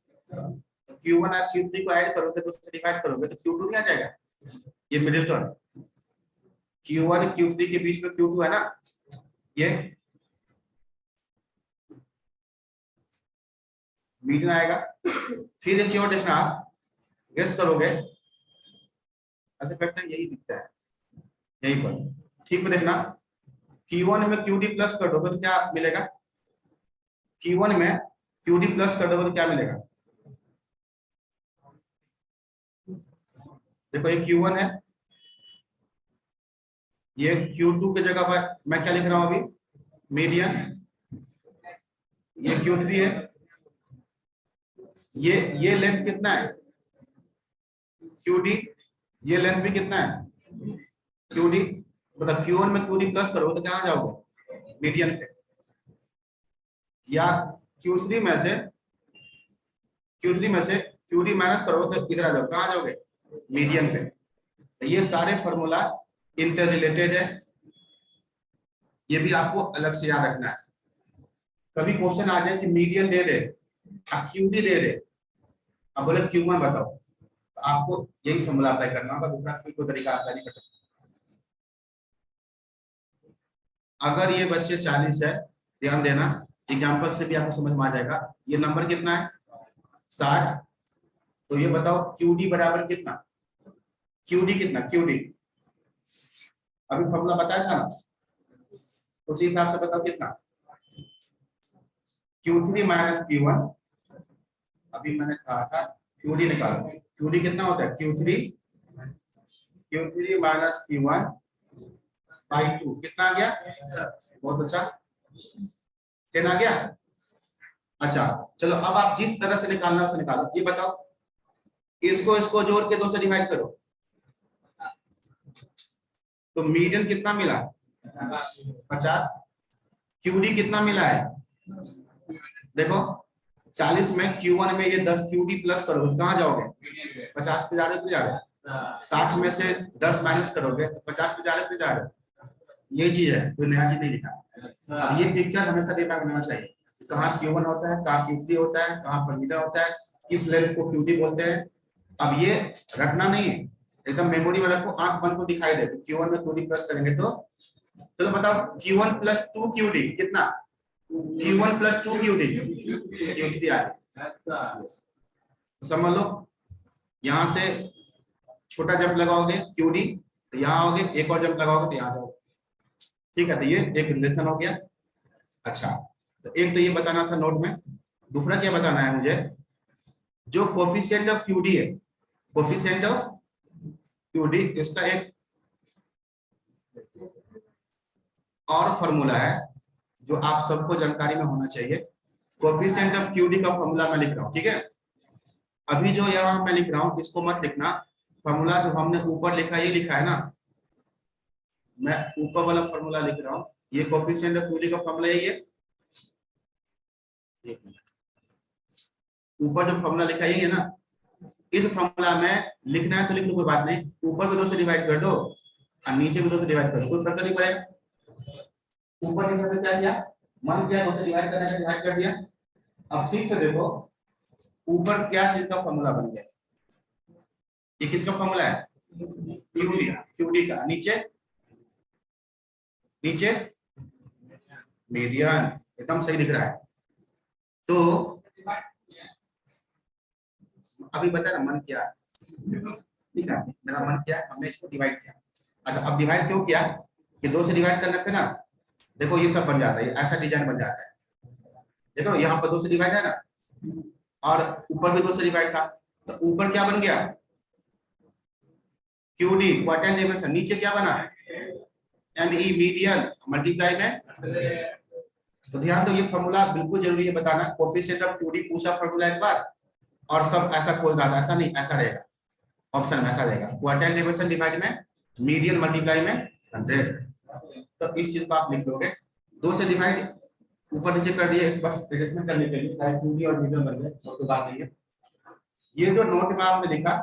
Q1 और Q3 को ऐड करोगे तो उससे डिवाइड करोगे तो Q2 नहीं आ जाएगा? ये मिडिल टर्म Q1 Q3 के बीच में Q2 है ना, ये मीडियन आएगा। फिर एक चीज और देखना, आप गेस करोगे, ऐसे करते हैं यही दिखता है यहीं पर, ठीक है? देखना Q1 में QD प्लस कर दोगे तो क्या मिलेगा? Q1 में QD प्लस कर दोगे तो क्या मिलेगा? देखो ये Q1 है, ये Q2 की जगह पर मैं क्या लिख रहा हूं अभी? मीडियन। ये Q3 है, ये लेंथ कितना है? QD। ये लेंथ भी कितना है? QD। मतलब Q1 में QD प्लस करोगे तो कहां जाओगे? मीडियन पे। या Q3 में से QD माइनस करोगे तो इधर आ जाओगे, कहां जाओगे? मीडियन पे। तो ये सारे फॉर्मूला इंटर रिलेटेड है, ये भी आपको अलग से याद रखना है। कभी क्वेश्चन आ जाए कि मीडियन दे दे, अब QD दे दे, अब बोले Q1 बताओ, तो आपको यही फॉर्मूला अप्लाई करना होगा, दूसरा कोई तरीका अप्लाई नहीं कर सकते। अगर ये बच्चे 40 है, ध्यान देना, एग्जाम्पल से भी आपको समझ में आ जाएगा। ये नंबर कितना है? 60। तो ये बताओ QD बराबर कितना? QD कितना? QD अभी फॉर्मूला बताया था ना, उसी हिसाब से बताओ कितना? Q3 minus Q1। अभी मैंने कहा था QD निकालो। QD कितना होता है? Q3 माइनस Q1 बाई 2 कितना आ गया? बहुत अच्छा, 10 आ गया। अच्छा चलो, अब आप जिस तरह से निकालना उसे निकालो। ये बताओ, इसको जोड़ के 2 से डिवाइड करो तो मीडियन कितना मिला? 50। QD कितना मिला है? देखो 40 में Q1 में ये 10 QD प्लस करोगे तो कहां जाओगे? 50 पे जा रहे हो, जा रहे हो। 60 में से 10 माइनस करोगे तो 50 पे जा रहे हो। ये चीज है, कोई नया चीज नहीं लिखा। अब ये पिक्चर हमेशा देखा करना चाहिए, कहाँ Q1 होता है, कहाँ Q3 होता है, कहाँ फॉर्मूला होता है, किस लेंथ को QD बोलते हैं। अब ये रटना नहीं है, एकदम मेमोरी में रखो, आंख बंद को दिखाई दे Q1 में QD प्लस करेंगे तो। चलो बताओ Q1 प्लस 2 QD कितना? Q1 प्लस 2 QD Q3 आ गया। समझ लो, यहाँ से छोटा जंप लगाओगे QD तो यहाँ आओगे, एक और जंप लगाओगे तो यहाँ जाओगे। ठीक है, तो ये एक रिलेशन हो गया। अच्छा, तो एक तो ये बताना था नोट में, दूसरा क्या बताना है मुझे? जो कोफिशिएंट ऑफ QD है, कोफिशिएंट ऑफ QD, इसका एक और फॉर्मूला है जो आप सबको जानकारी में होना चाहिए। कोफिशिएंट ऑफ QD का फॉर्मूला मैं लिख रहा हूँ, ठीक है? अभी जो यहाँ मैं लिख रहा हूँ इसको मत लिखना, फॉर्मूला जो हमने ऊपर लिखा ये लिखा है ना, मैं ऊपर वाला फॉर्मूला लिख रहा हूँ। ये कोफिशिएंट ऑफ QD का फॉर्मूला यही है। एक मिनट, ऊपर जो फॉर्मूला लिखा है यही है ना, इस फॉर्मूला में लिखना है तो लिख लो, कोई बात नहीं। ऊपर भी 2 से डिवाइड कर दो और नीचे भी 2 से डिवाइड कर दो, कोई फर्क नहीं पड़ेगा। ऊपर के साथ क्या किया, मन किया 2 से डिवाइड करने का, डिवाइड कर दिया। अब ठीक से देखो ऊपर क्या चीज का फॉर्मूला बन गया, ये किसका फॉर्मूला है? QD का। नीचे नीचे मीडियन, एकदम सही दिख रहा है। तो अभी बता ना मन क्या, ठीक है? मेरा मन क्या, हमने इसको डिवाइड किया। अच्छा, अब डिवाइड क्यों किया कि 2 से डिवाइड करने पे ना, देखो ये सब बन जाता है, ऐसा डिजाइन बन जाता है। देखो यहाँ पर 2 से डिवाइड है ना, और ऊपर भी 2 से डिवाइड था, तो ऊपर क्या बन गया? QD quartile deviation. नीचे क्या बना? ME मीडियन मल्टीप्लाई में, तो ध्यान दो ये फॉर्मूला बिल्कुल जरूरी है बताना। कोएफिशिएंट ऑफ 2D पूछा फॉर्मूला एक बार और सब ऐसा खोल रहा था, ऐसा नहीं, ऐसा रहेगा ऑप्शन में, ऐसा रहेगा क्वार्टाइल डेविएशन डिवाइड में मीडियन मल्टीप्लाई में 100। तो इस चीज को आप लिख लोगे, 2 से डिवाइड ऊपर नीचे कर दिए बस एडजस्टमेंट करने के लिए, लाइक 2D और मीडियन बन गए, तो बात नहीं है। ये जो नोट में आपने लिखा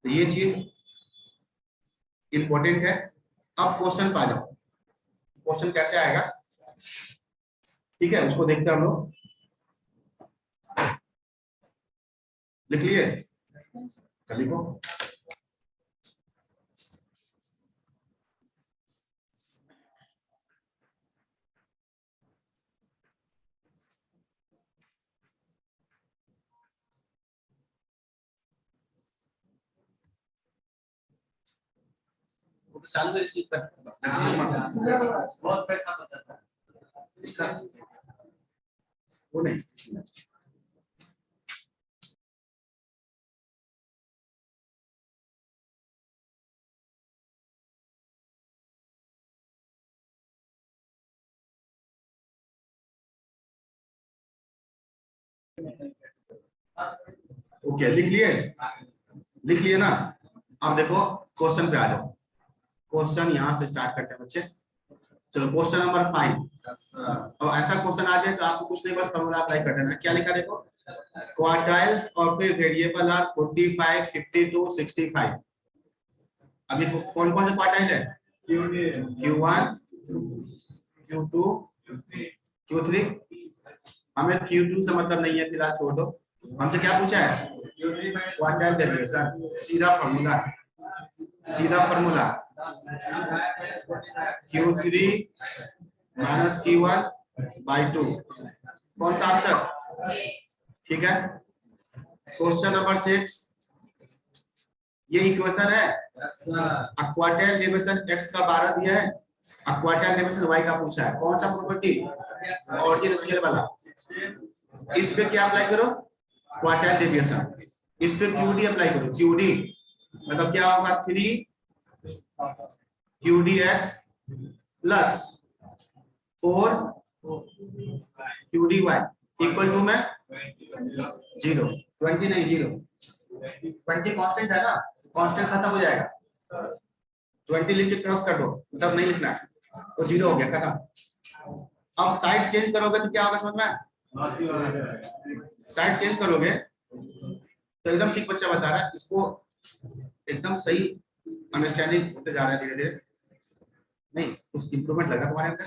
तो ये चीज इंपॉर्टेंट है। अब क्वेश्चन पा जाओ, क्वेश्चन कैसे आएगा, ठीक है, उसको देखते हैं हम लोग। लिख लिए, लिखो। वो तो चालू है इसी पर, बहुत पैसा बताता है इसका, वो नहीं। ओके लिख लिए, लिख लिए ना। अब देखो क्वेश्चन पे आ जाओ, क्वेश्चन यहाँ से स्टार्ट करते हैं बच्चे। चलो क्वेश्चन नंबर 5। अब ऐसा क्वेश्चन आ जाए तो आपको कुछ नहीं, बस फॉर्मूला अप्लाई कर देना। क्या लिखा देखो, quartiles of a variable are 45, 52, 65। अभी कौन कौन से क्वार्टाइल है, Q1, Q2, Q3। हमें Q2 से मतलब नहीं है फिलहाल, छोड़ दो। हमसे क्या पूछा है, क्वार्टाइल डेविएशन, सीधा फॉर्मूला, सीधा formula Q3 minus Q1 by 2। कौन सा आंसर, ठीक है। क्वेश्चन नंबर 6, ये इक्वेशन है। क्वार्टाइल डेविएशन x का 12 दिया है, क्वार्टाइल डेविएशन y का पूछा है। कौन सा प्रॉपर्टी, ऑरिजिन स्केल वाला। इस पे क्या अप्लाई करो, क्वार्टाइल डेविएशन। इस पे QD अप्लाई करो, QD मतलब क्या होगा, 3 QDX plus 4 QDY equal to में 0, 20 नहीं 0, 20 कांस्टेंट है ना, कांस्टेंट खत्म हो जाएगा, 20 लिख के क्रॉस कर दो, तब नहीं लिखना है, तो 0 हो गया, खत्म। अब साइड चेंज करोगे तो क्या होगा समझ में, साइड चेंज करोगे तो एकदम ठीक बच्चा बता रहा है, इसको एकदम सही अंडरस्टैंडिंग होते जा रहा है धीरे धीरे। नहीं कुछ इंप्रूवमेंट लगा तुम्हारे अंदर,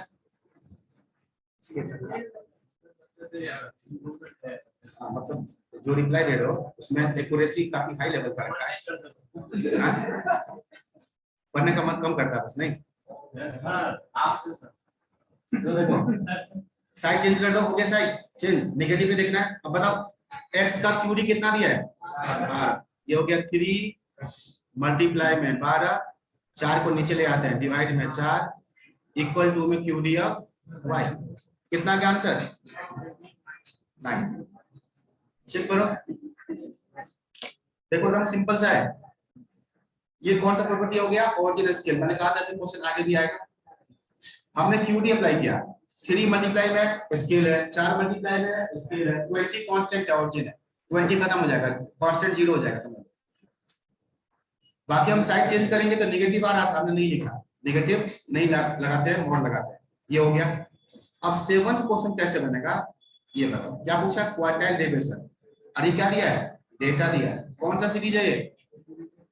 मतलब जो रिप्लाई दे रहे हो उसमें एक्यूरेसी काफी हाई लेवल पर रखा है, पढ़ने का मन कम करता है बस, नहीं साइड चेंज कर दो, हो गया साइड चेंज, नेगेटिव में देखना है। अब बताओ x का QD कितना दिया है, 12, ये हो गया 3 मल्टीप्लाई में 12, 4 को नीचे ले आते हैं, डिवाइड में 4 इक्वल टू में QD ऑफ y। कितना का आंसर, 9। चेक करो, देखो एकदम सिंपल सा है। ये कौन सा प्रॉपर्टी हो गया, ऑरिजिन स्केल। मैंने कहा था ऐसे क्वेश्चन आगे भी आएगा। हमने QD अप्लाई किया, 3 मल्टीप्लाई में स्केल है, 4 मल्टीप्लाई में स्केल है, 20 कांस्टेंट है, ऑरिजिन है, 20 खत्म हो जाएगा, कांस्टेंट 0 हो जाएगा, समझ। बाकी हम साइड चेंज करेंगे तो नेगेटिव आ रहा था, हमने नहीं लिखा, नेगेटिव नहीं लगाते हैं, मोड लगाते हैं, ये हो गया। अब 7वां क्वेश्चन कैसे बनेगा ये बताओ। क्या पूछा, क्वार्टाइल डेविएशन, अरे क्या दिया है, डेटा दिया है। कौन सा सीरीज है ये,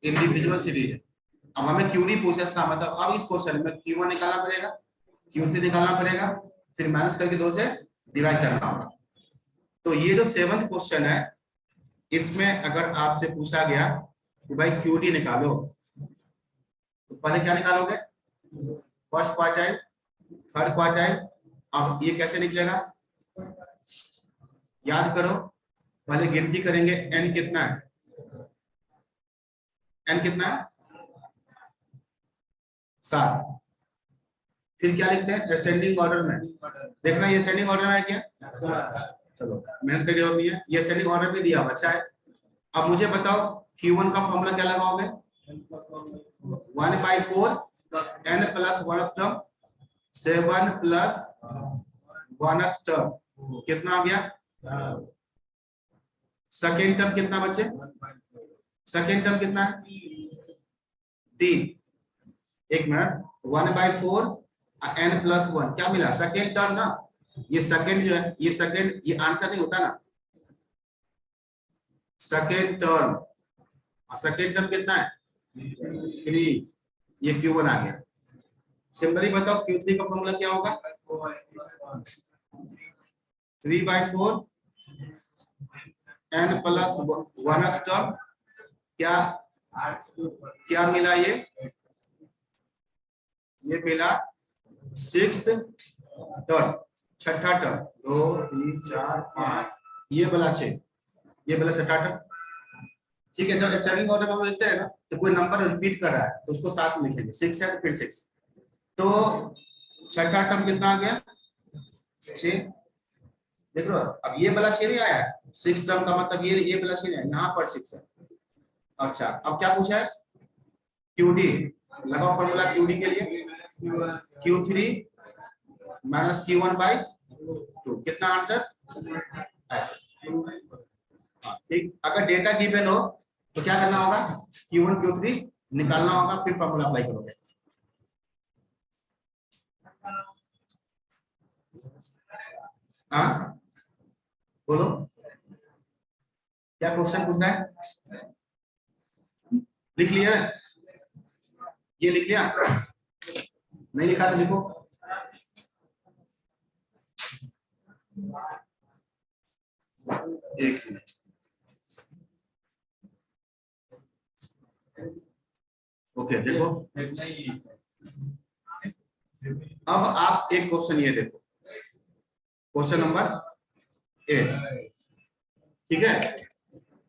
इंडिविजुअल सीरीज है। अब हमें QD पूछा, इसका मतलब अब इस क्वेश्चन में Q1 निकालना पड़ेगा, Q3 निकालना पड़ेगा, फिर माइनस करके 2 से डिवाइड करना होगा। तो ये जो 7वां क्वेश्चन है, इसमें अगर आपसे पूछा गया कि भाई QD निकालो, तो पहले क्या निकालोगे, फर्स्ट क्वार्टाइल, थर्ड क्वार्टाइल। अब ये कैसे निकलेगा, याद करो, पहले गिनती करेंगे, n कितना है, n कितना है, 7। फिर क्या लिखते हैं, असेंडिंग ऑर्डर में। देखना ये असेंडिंग ऑर्डर में है क्या, चलो मेहनत करनी होती है, ये असेंडिंग ऑर्डर में दिया बच्चा है। अब मुझे बताओ Q1 का फॉर्मूला क्या लगाओगे, 1/4 n plus 1th term 7 plus 1th term कितना आ गया? सेकेंड टर्म कितना बचे? सेकेंड टर्म कितना है? 3। एक मिनट, 1/4 n प्लस 1 क्या मिला? सेकेंड टर्म ना। ये सेकेंड जो है, ये सेकेंड, ये आंसर नहीं होता ना। सेकेंड टर्म, सेकेंड टर्म कितना है? 3। ये Q1 आ गया। सिंपली बताओ Q3 का फॉर्मूला क्या होगा? 3/4 n प्लस 1th टर्म क्या क्या मिला? ये मिला 6th टर्म, छठा टर्म। 2 3 4 5, ये वाला 6, ये वाला छठा टर्म। ठीक है, जब असेंडिंग ऑर्डर में हम लिखते हैं ना तो कोई नंबर रिपीट कर रहा है तो उसको साथ में लिखेंगे। 6 है तो फिर 6, तो छठा टर्म कितना आ गया? 6। देख लो, अब ये वाला 6 नहीं आया है, 6 टर्म का मतलब ये वाला 6 नहीं है, यहाँ पर 6 है। अच्छा, अब क्या पूछा है? QD लगाओ फॉर्मूला QD के लिए। Q3 माइनस Q1/2 कितना आंसर? ऐसे। ठीक, अगर डेटा गिवन हो तो क्या करना होगा? Q1 Q3 निकालना होगा, फिर फॉर्मूला अप्लाई करोगे। हाँ बोलो, क्या क्वेश्चन पूछ रहा है? लिख लिया? ये लिख लिया? नहीं लिखा तो लिखो। एक मिनट, ओके देखो। अब आप एक क्वेश्चन ये देखो, क्वेश्चन नंबर 8। ठीक है,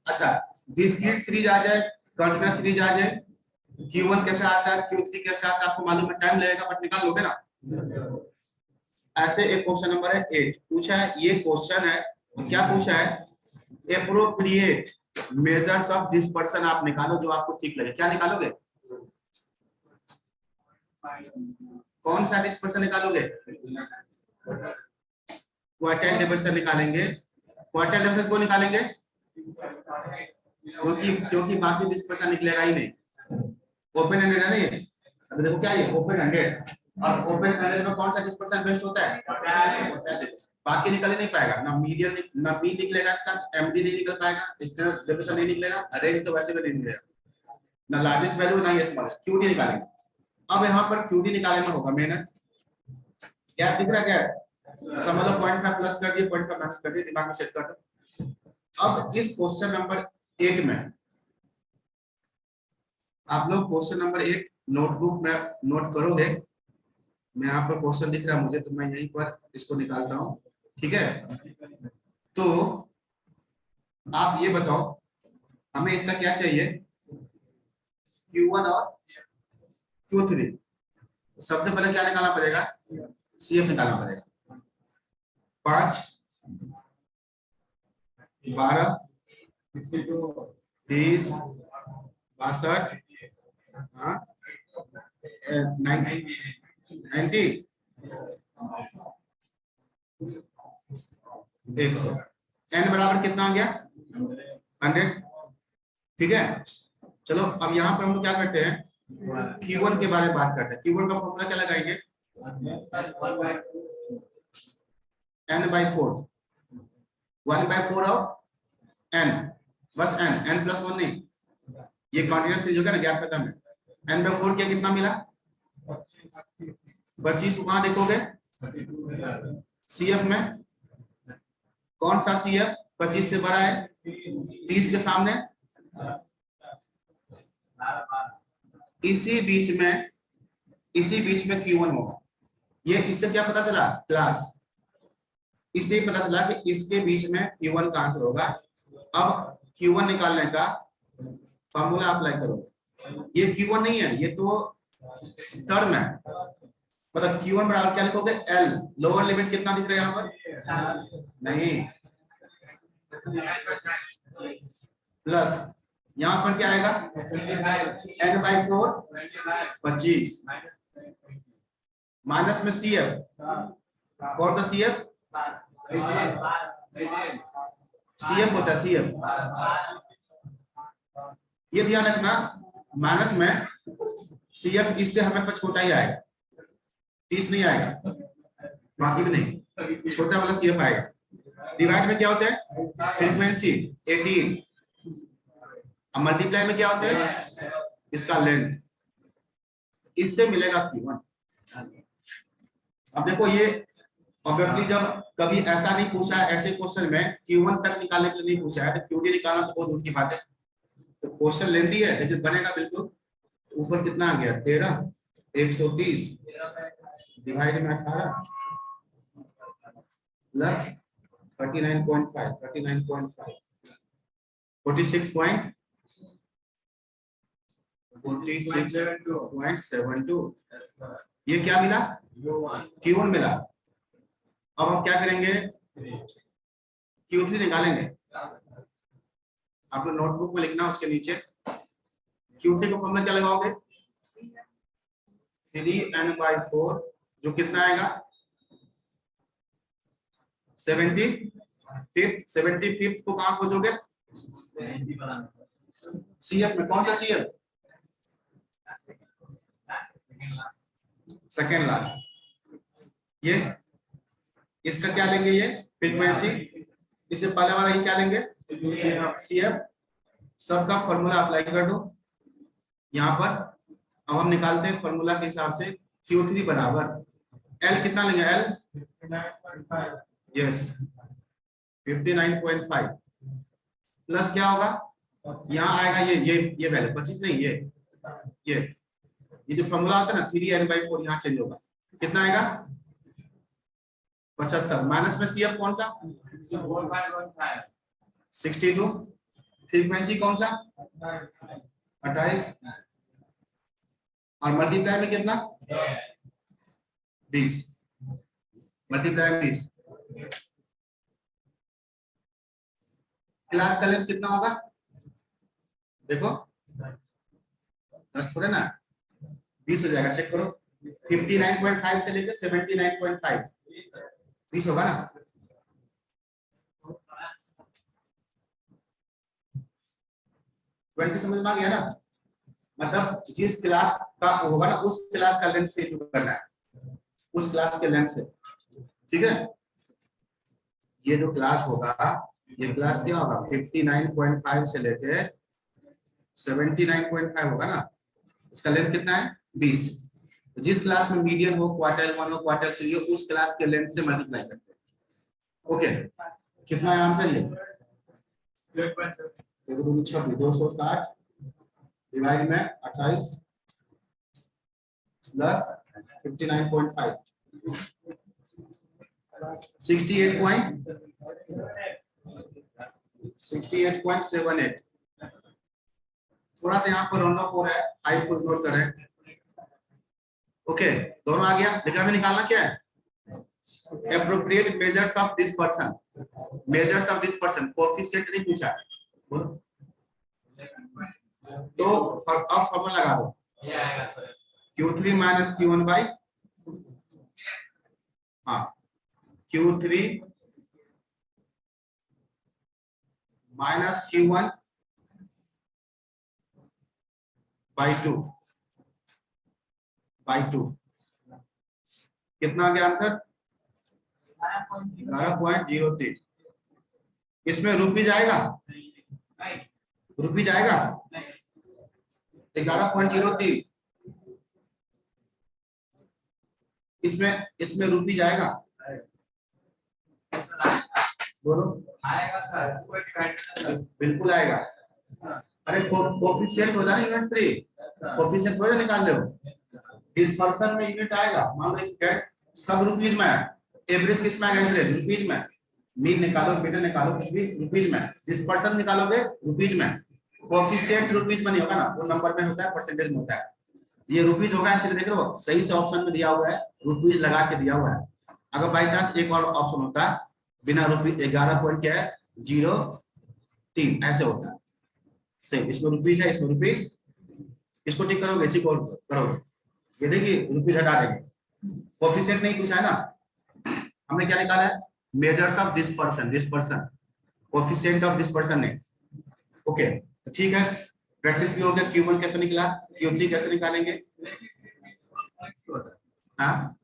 अच्छा, डिस्क्रीट सीरीज आ जाए, कंटीन्यूअस सीरीज आ जाए, Q1 कैसे आता है, Q3 कैसे आता है, आपको मालूम है, टाइम लगेगा बट निकाल लोगे ना। ऐसे एक क्वेश्चन नंबर है 8 पूछा है। ये क्वेश्चन है, क्या पूछा है? एप्रोप्रिएट मेजर्स ऑफ डिस्पर्सन आप निकालो जो आपको ठीक लगे। क्या निकालोगे? कौन सा डिस्पर्सन निकालोगे? क्वार्टाइल डिस्पर्सन निकालेंगे। क्वार्टाइल डिस्पर्सन क्यों निकालेंगे? क्योंकि बाकी डिस्पर्सन निकलेगा ही नहीं। ओपन एंडेड है ना ये। अभी देखो क्या है, ओपन एंडेड, और ओपन एंडेड में कौन सा डिस्पर्सन बेस्ट होता है? बाकी निकल ही नहीं पाएगा, ना मीडियन, ना मीन निकलेगा इसका, एमडी नहीं निकल पाएगा, स्टैंडर्ड डेविएशन नहीं निकलेगा, रेंज तो वैसे भी नहीं निकलेगा, ना लार्जेस्ट वैल्यू ना ये स्मॉलेस्ट। क्यूडी निकालेंगे। अब यहाँ पर क्यूडी निकालने में होगा मेहनत। क्या दिख रहा है? क्या समझ लो, 0.5 प्लस कर दिए, 0.5 माइनस कर दिए, दिमाग में सेट कर दो। अब इस क्वेश्चन नंबर 8 में आप लोग क्वेश्चन नंबर 8 नोटबुक में नोट करोगे। मैं यहाँ पर क्वेश्चन दिख रहा है मुझे, तो मैं यहीं पर इसको निकालता हूँ। ठीक है, तो आप ये बताओ हमें इसका क्या चाहिए? Q1 और Q3। सबसे पहले क्या निकालना पड़ेगा? CF निकालना पड़ेगा। 5 12 30 62 90 100। n बराबर कितना आ गया? 100। ठीक है, चलो अब यहाँ पर हम लोग क्या करते हैं? Q1 के बारे में बात करते हैं। Q1 का फॉर्मूला क्या लगाएंगे? n/4, 1/4 ऑफ n, बस n प्लस 1 नहीं, ये कॉन्टिन्यूअस सीरीज होगा ना, गैप खत्म है। n/4 क्या कितना मिला? 25 को कहां देखोगे? CF में कौन सा CF 25 से बड़ा है? 30 के सामने, इसी बीच में Q1 होगा। ये इससे क्या पता चला? क्लास, इससे पता चला कि इसके बीच में Q1 का आंसर होगा। अब Q1 निकालने का फॉर्मूला अप्लाई करो। ये Q1 नहीं है, ये तो टर्म है, मतलब Q1 बराबर क्या लिखोगे? L, लोअर लिमिट कितना दिख रहा है यहाँ पर? नहीं, प्लस यहाँ पर क्या आएगा n/4 25 माइनस में CF कौन सा CF होता है CF। ये ध्यान रखना माइनस में CF इससे हमें पर छोटा ही आएगा 30 नहीं आएगा बाकी भी नहीं छोटा वाला CF आएगा। डिवाइड में क्या होता है फ्रीक्वेंसी 18 और मल्टीप्लाई में क्या होता है इसका लेंथ इससे मिलेगा Q1। अब देखो ये ऑब्वियसली जब कभी ऐसा नहीं पूछा है ऐसे क्वेश्चन में Q1 तक निकालने के लिए नहीं पूछा है तो QD निकालना तो बहुत दूर की बात है। तो क्वेश्चन लेंथी है लेकिन बनेगा बिल्कुल। ऊपर कितना आ गया 13 130 डिवाइड में 18 प्लस 39.5 46.72 ये क्या मिला Q1 मिला। अब हम क्या करेंगे Q3 निकालेंगे। आप लोग नोटबुक में लिखना उसके नीचे Q3 का फॉर्मूला क्या लगाओगे 3n/4 जो कितना आएगा 75 को कहां खोजोगे CF में कौन सा CF सेकेंड लास्ट। ये इसका क्या लेंगे ये फ्रीक्वेंसी इससे पहले वाला ये क्या लेंगे CF सबका फॉर्मूला अप्लाई कर दो यहाँ पर। अब हम निकालते हैं फॉर्मूला के हिसाब से Q3 बराबर L कितना लेंगे L यस 59.5 प्लस क्या होगा यहाँ आएगा ये वैल्यू 25 नहीं ये जो फॉर्मूला होता है ना 3n/4 यहाँ चेंज होगा कितना आएगा 75 माइनस में CF कौन सा 62 फ्रीक्वेंसी कौन सा 28 और मल्टीप्लाई में कितना 20 मल्टीप्लाई में 20 क्लास का लेंथ कितना होगा देखो 10 थोड़े ना 20 हो जाएगा चेक करो 59.5 से लेकर 79.5 20 होगा ना। समझ में आ गया ना मतलब जिस क्लास का होगा ना उस क्लास का लेंथ से करना है उस क्लास के लेंथ से ठीक है। ये जो क्लास होगा ये क्लास क्या होगा 59.5 से लेके 79.5 होगा ना इसका लेंथ कितना है 20। जिस क्लास में मीडियन हो क्वार्टाइल 1 हो क्वार्टाइल 3 हो उस क्लास के लेंथ से मल्टीप्लाई करते हैं। ओके कितना है आंसर ये 260 डिवाइड में 28 प्लस 59.5 68.78 थोड़ा सा यहाँ पर राउंड ऑफ हो रहा है 5 को इग्नोर कर रहे हैं। ओके दोनों आ गया देखा हमें निकालना क्या है appropriate measures of this person coefficient नहीं पूछा तो अब फॉर्मूला लगा दो Q3 minus Q1 by Q3 minus Q1 by 2 कितना आ गया आंसर 11.03। इसमें रुपीज आएगा 11.03 इसमें रुपीज आएगा बोलो बिल्कुल आएगा। अरे कोएफिशिएंट होता है ना यूनिट 3 कोएफिशिएंट थोड़े निकाल रहे हो डिस्पर्सन में यूनिट आएगा मान लो सब रुपीज में है एवरेज किस में आएगा एवरेज रुपीज में मीन निकालो मीटर निकालो कुछ भी रुपीज में डिस्पर्सन निकालोगे रुपीज में कोएफिशिएंट रुपीज में नहीं होगा ना वो नंबर में होता है परसेंटेज में होता है। ये रुपीज होगा इसलिए देख रहे हो सही से ऑप्शन में दिया हुआ है रुपीज लगा के दिया हुआ है। अगर बाई चांस एक और ऑप्शन होता बिना रुपीज 11 पॉइंट क्या है 03 ऐसे होता है सेम, इसमें रुपीज है, इसमें रुपीज, इसको टिक करोगे, इसी को करोगे, ये देखिए रुपीज हटा देंगे, कोफिशिएंट नहीं पूछा है ना, हमने क्या निकाला है, measures of this person, coefficient of this person ने, ओके तो ठीक है, प्रैक्टिस भी हो गया। Q1 कैसे निकला, Q3 कैसे निकालेंगे, हाँ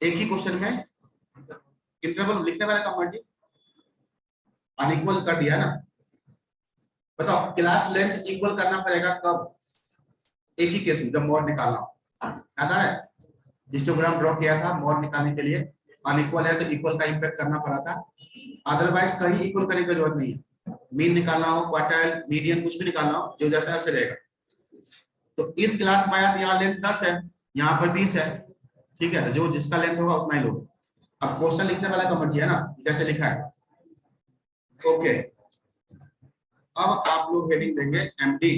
एक ही क्वेश्चन में इंटरवल लिखने वाला का मर्जी, अनइक्वल कर दिया ना, बताओ क्लास लेंथ इक्वल करना पड़ेगा कब, एक ही केस में जब मोड निकालना हो, याद आ रहा है, हिस्टोग्राम ड्रॉ किया था मोड निकालने के लिए, अनइक्वल है तो इक्वल का इंपैक्ट करना पड़ा था, अदरवाइज कहीं इक्वल करने की जरूरत नहीं है, मीन निकालना हो, क्वार्टाइल, मीडियन कुछ भी निकालना हो, जो जैसा है रहेगा। तो इस क्लास में आप यहाँ लेंथ 10 है, यहाँ पर 20 है, ठीक है, तो जो जिसका लेंथ होगा उतना ही लो। अब क्वेश्चन लिखने वाला का मर्जी है ना, कैसे लिखा है, ओके अब आप लोग हेडिंग देंगे एमडी।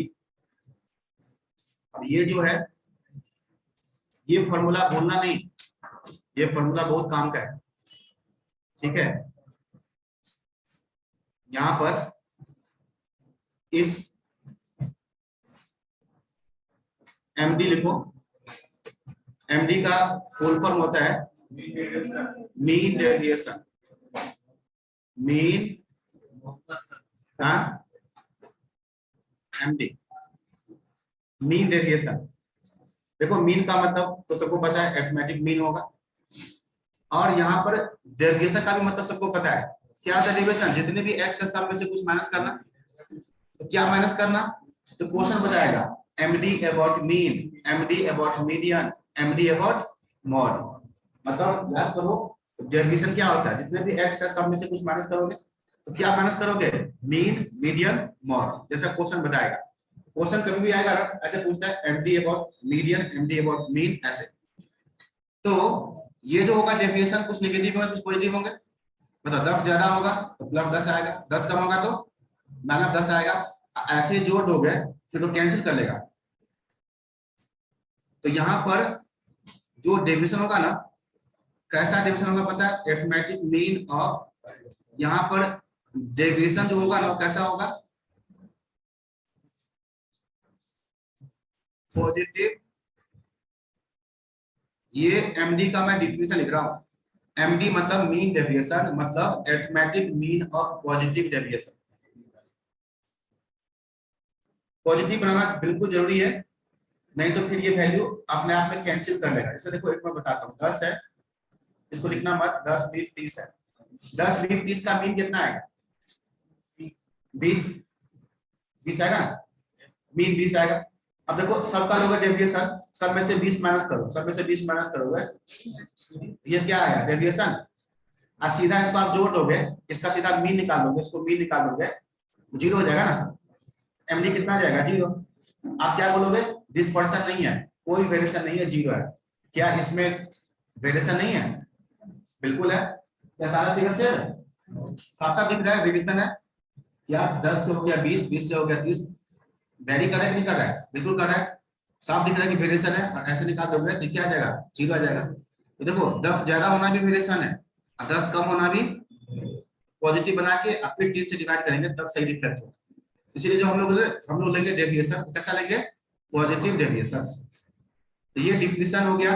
अब ये जो है, ये फॉर्मूला बोलना नहीं, ये फॉर्मूला बहुत काम का है, ठीक है, यहां पर इस एमडी लिखो, एमडी का फुल फॉर्म होता है mean deviation, mean MD, mean deviation. देखो मीन का मतलब तो सबको पता है अरिथमेटिक मीन होगा, और यहाँ पर डेविएशन का भी मतलब सबको पता है, क्या होता है डेविएशन, जितने भी एक्स है सब में से कुछ माइनस करना, तो क्या माइनस करना, तो क्वेश्चन बताएगा MD about mean, MD about median, MD about mod, मतलब याद करो डेविएशन क्या होता है, जितने भी एक्स है सब में से कुछ माइनस करोगे, तो क्या माइनस करोगे, मीन, मीडियन, मॉड, जैसा क्वेश्चन बताएगा। क्वेश्चन कभी भी आएगा ऐसे पूछता है MD about median, MD about mean, ऐसे। तो ये जो होगा डेविएशन कुछ नेगेटिव होंगे कुछ पॉजिटिव होंगे, मतलब 10 ज्यादा होगा तो प्लस 10 आएगा, 10 कम होगा तो माइनस 10 आएगा, ऐसे जोड़ दोगे फिर तो कैंसिल कर लेगा। तो यहाँ पर जो डेविएशन होगा ना, कैसा डेविएशन होगा पता है, अरिथमेटिक मीन ऑफ, यहाँ पर डेविएशन जो होगा ना कैसा होगा, पॉजिटिव, ये एमडी का मैं डिफिनेशन लिख रहा हूं, एमडी मतलब मीन डेविएशन, मतलब arithmetic mean of positive deviation. Positive बनाना बिल्कुल जरूरी है, नहीं तो फिर ये वैल्यू अपने आप में कैंसिल कर लेगा। जैसे देखो एक मैं बताता हूँ, 10 है, इसको लिखना मत, 10 20 30 है, 10 20 30 का मीन कितना आएगा, 20 20 आएगा, मीन 20 आएगा। अब देखो सबका लोगे डेविएशन, सब में से 20 माइनस करो, सब में से 20 माइनस करोगे, ये क्या आया डेविएशन, और सीधा इसको आप जोड़ दोगे, इसका सीधा मीन निकाल दोगे, इसको मीन निकाल दोगे, जीरो हो जाएगा ना, एमडी कितना जाएगा, जीरो। आप क्या बोलोगे, दिस पर्सन नहीं है, कोई वेरिएशन नहीं है, जीरो है, क्या इसमें वेरिएशन नहीं है, बिल्कुल है, क्या सारा फिगर से साफ साफ दिख रहा है वेरिएशन है, क्या 10 से हो गया 20, 20 से हो गया 30, वेरी कर रहा है कि नहीं कर रहा है, बिल्कुल कर रहा है, साफ दिख रहा है कि वेरिएशन है, और ऐसे निकाल दोगे तो क्या आ जाएगा, जीरो आ जाएगा। तो देखो 10 ज्यादा होना भी वेरिएशन है, और 10 कम होना भी, पॉजिटिव बना के अपने 3 से डिवाइड करेंगे तब सही रिफ्लेक्ट होगा। इसीलिए जो हम लोग लेंगे डेविएशन, कैसा लेंगे, पॉजिटिव डेविएशन। तो ये डिफिनेशन हो गया।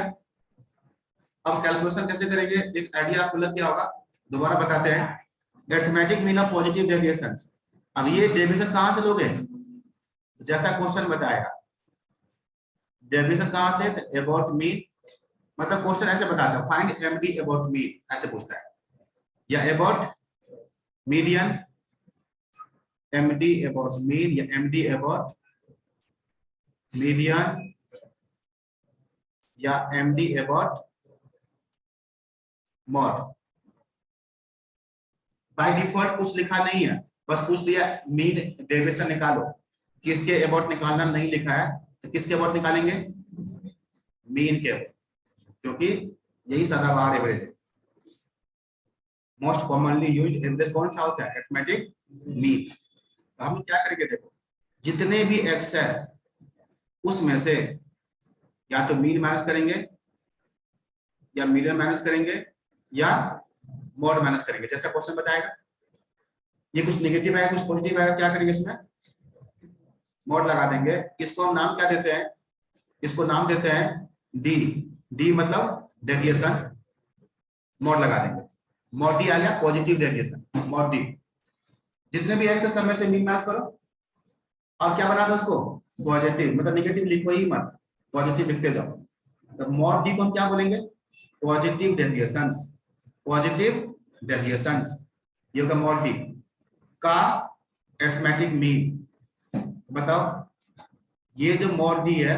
अब कैलकुलेशन कैसे करेंगे, एक आइडिया आपको लग गया होगा, दोबारा बताते हैं, arithmetic mean of positive deviations. अब ये डेविएशन कहां से लोगे, जैसा क्वेश्चन बताएगा, डेविएशन कहां से, अबाउट मीन, मतलब क्वेश्चन ऐसे बताता है फाइंड एमडी अबाउट मीन, ऐसे पूछता है, या about median, MD about mean, या एमडी अबाउट मीडियन, या MD about mod. By default कुछ लिखा नहीं है, बस पूछ दिया मीन डेविएशन निकालो, किसके अबाउट निकालना नहीं लिखा है, तो किसके अबाउट निकालेंगे, मीन के, क्योंकि यही सदाबहार एवरेज है, मोस्ट कॉमनली यूज्ड एवरेज कौन सा होता है, अरिथमेटिक मीन। तो हम क्या करेंगे, देखो जितने भी एक्स है उसमें से या तो मीन माइनस करेंगे, या मीडियन माइनस करेंगे, या मॉड माइनस करेंगे, जैसा क्वेश्चन बताएगा, ये कुछ नेगेटिव आएगा, कुछ पॉजिटिव आएगा, क्या करेंगे इसमें मॉड लगा देंगे। इसको हम नाम क्या देते हैं, इसको नाम देते हैं डी। डी मतलब डेविएशन, मॉड लगा देंगे। मॉड डी आ गया पॉजिटिव डेविएशन, मॉड डी। जितने भी एक्स है सब में से मीन माइनस करो और क्या बना दो उसको पॉजिटिव, मतलब नेगेटिव लिखो ही मत, पॉजिटिव लिखते जाओ। तो मॉड डी को हम क्या बोलेंगे पॉजिटिव डेविएशंस, पॉजिटिव डेविएशंस। ये होगा मॉड डी का अरिथमेटिक मीन। बताओ ये जो मॉड डी है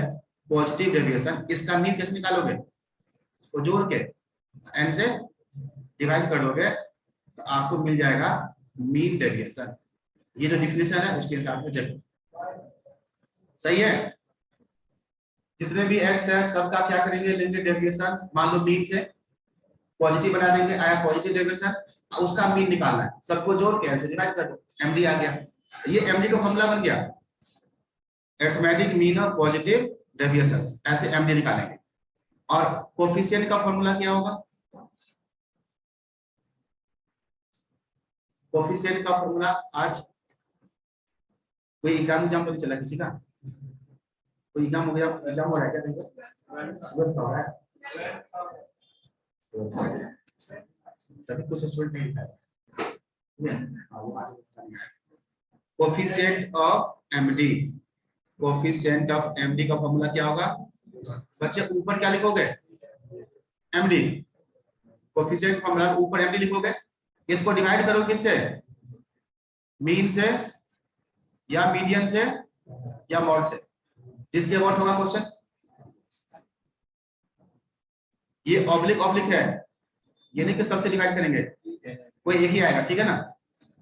पॉजिटिव डेविएशन, इसका मीन कैसे निकालोगे, इसको जोड़ के एन से डिवाइड कर दोगे तो आपको मिल जाएगा मीन डेविएशन। ये जो डिफिनेशन है उसके हिसाब से देखो, सही है। जितने भी एक्स है सबका क्या करेंगे लेंगे डेविएशन, मान लो मीन से पॉजिटिव बना देंगे, आया पॉजिटिव डेविएशन, उसका मीन निकालना है, सबको जोड़ के एन से डिवाइड कर दो, एमडी आ गया। ये एमडी का फॉर्मूला बन गया arithmetic mean of positive deviation, ऐसे एमडी निकालेंगे। और कोफिशिएंट का फॉर्मूला क्या होगा, कोफिशिएंट का फॉर्मूला आज कोई एग्जाम तो नहीं चला किसी का, कोई एग्जाम हो गया, एग्जाम हो रहा है क्या देखो हो रहा है, तभी कुछ स्टूडेंट नहीं है। Coefficient of MD, coefficient of MD का फॉर्मूला क्या होगा बच्चे, ऊपर क्या लिखोगे एमडी, कोफिशिएंट फॉर्मूला ऊपर एमडी लिखोगे, इसको डिवाइड करो किससे, मीन से या मीडियन से या मॉड से, जिसके अबाउट होगा क्वेश्चन। ये ऑब्लिक ऑब्लिक है, ये नहीं कि सबसे डिवाइड करेंगे, कोई एक ही आएगा, ठीक है ना,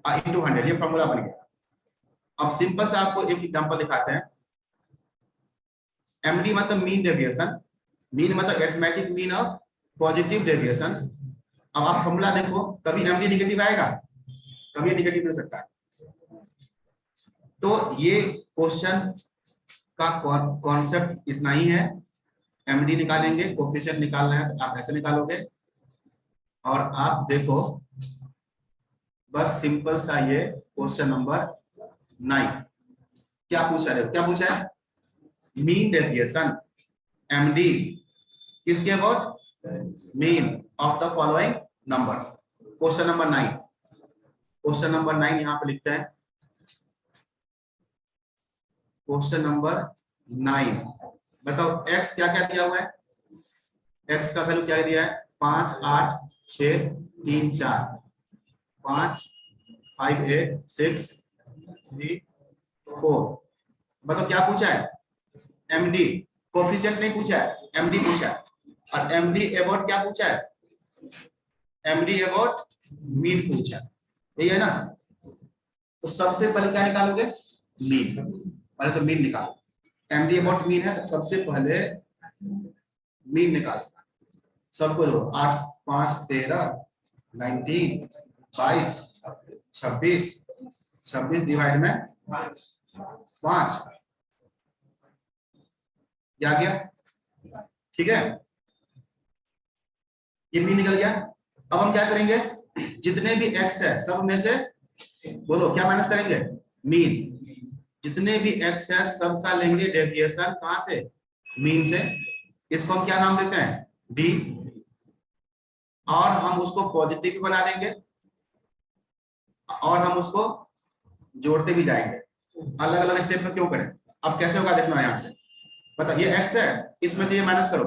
इनटू 100, ये फॉर्मूला बन गया। अब सिंपल से आपको एक एग्जांपल दिखाते हैं। एमडी मतलब मीन डेविएशन, मीन मतलब arithmetic mean of positive deviation. अब आप फॉर्मूला देखो, कभी एमडी नेगेटिव आएगा, कभी नेगेटिव नहीं हो सकता है। तो ये क्वेश्चन का कॉन्सेप्ट इतना ही है, एमडी निकालेंगे, कोफिशिएंट निकालना है तो आप ऐसे निकालोगे। और आप देखो बस सिंपल सा ये क्वेश्चन नंबर 9 क्या पूछा है, क्या पूछा है मीन डेविएशन एमडी किसके about, mean of the following numbers. Question number 9, question number 9 यहां पे लिखते हैं। क्वेश्चन नंबर 9 बताओ x क्या क्या दिया हुआ है, x का वैल्यू क्या दिया है 5 8 6 3 4 5 5 8 6 3 4। बताओ क्या पूछा है एमडी, कोफिशिएंट नहीं पूछा है, एमडी पूछा है। और एमडी अबाउट क्या पूछा है, एमडी अबाउट मीन पूछा, यही है ना। तो सबसे पहले क्या निकालोगे मीन, पहले तो मीन निकालो, एमडी अबाउट मीन है तो सबसे पहले मीन निकालो। सबको दो 8 5 13 19 22 26 26 डिवाइड में 5 क्या गया, ठीक है, ये मीन निकल गया। अब हम क्या करेंगे, जितने भी एक्स है सब में से बोलो क्या माइनस करेंगे मीन, जितने भी एक्स है सबका लेंगे डेविएशन कहां से, मीन से। इसको हम क्या नाम देते हैं डी, और हम उसको पॉजिटिव बना देंगे और हम उसको जोड़ते भी जाएंगे, अलग अलग स्टेप में क्यों करें। अब कैसे होगा देखना यहां से, बताओ ये एक्स है, इसमें से ये माइनस करो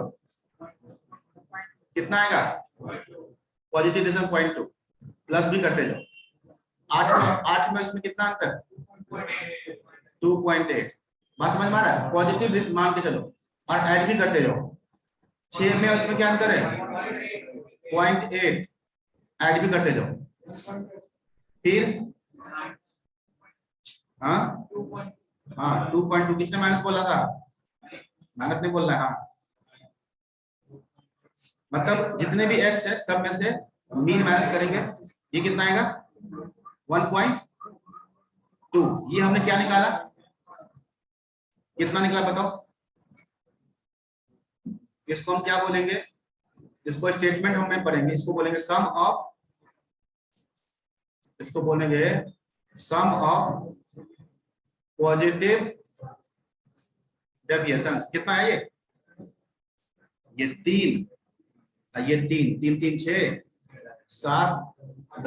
कितना आएगा पॉजिटिव डिविजन 0.2, प्लस भी करते जाओ। 8 में इसमें कितना अंतर 2.8, बात समझ में आ रहा है, पॉजिटिव मान के चलो और ऐड भी करते जाओ। 6 में इसमें क्या अंतर है 0.8, ऐड भी करते जाओ। फिर हाँ 2.2 किसने माइनस बोला था, माइनस नहीं बोल रहा है, हाँ मतलब जितने भी एक्स है सब में से मीन माइनस करेंगे, ये कितना आएगा 1.2। ये हमने क्या निकाला, कितना निकला बताओ, इसको हम क्या बोलेंगे, इसको स्टेटमेंट हम में पढ़ेंगे, इसको बोलेंगे सम ऑफ, इसको बोलेंगे सम ऑफ पॉजिटिव डेविएशंस कितना है ये 3, ये 3 3 3 6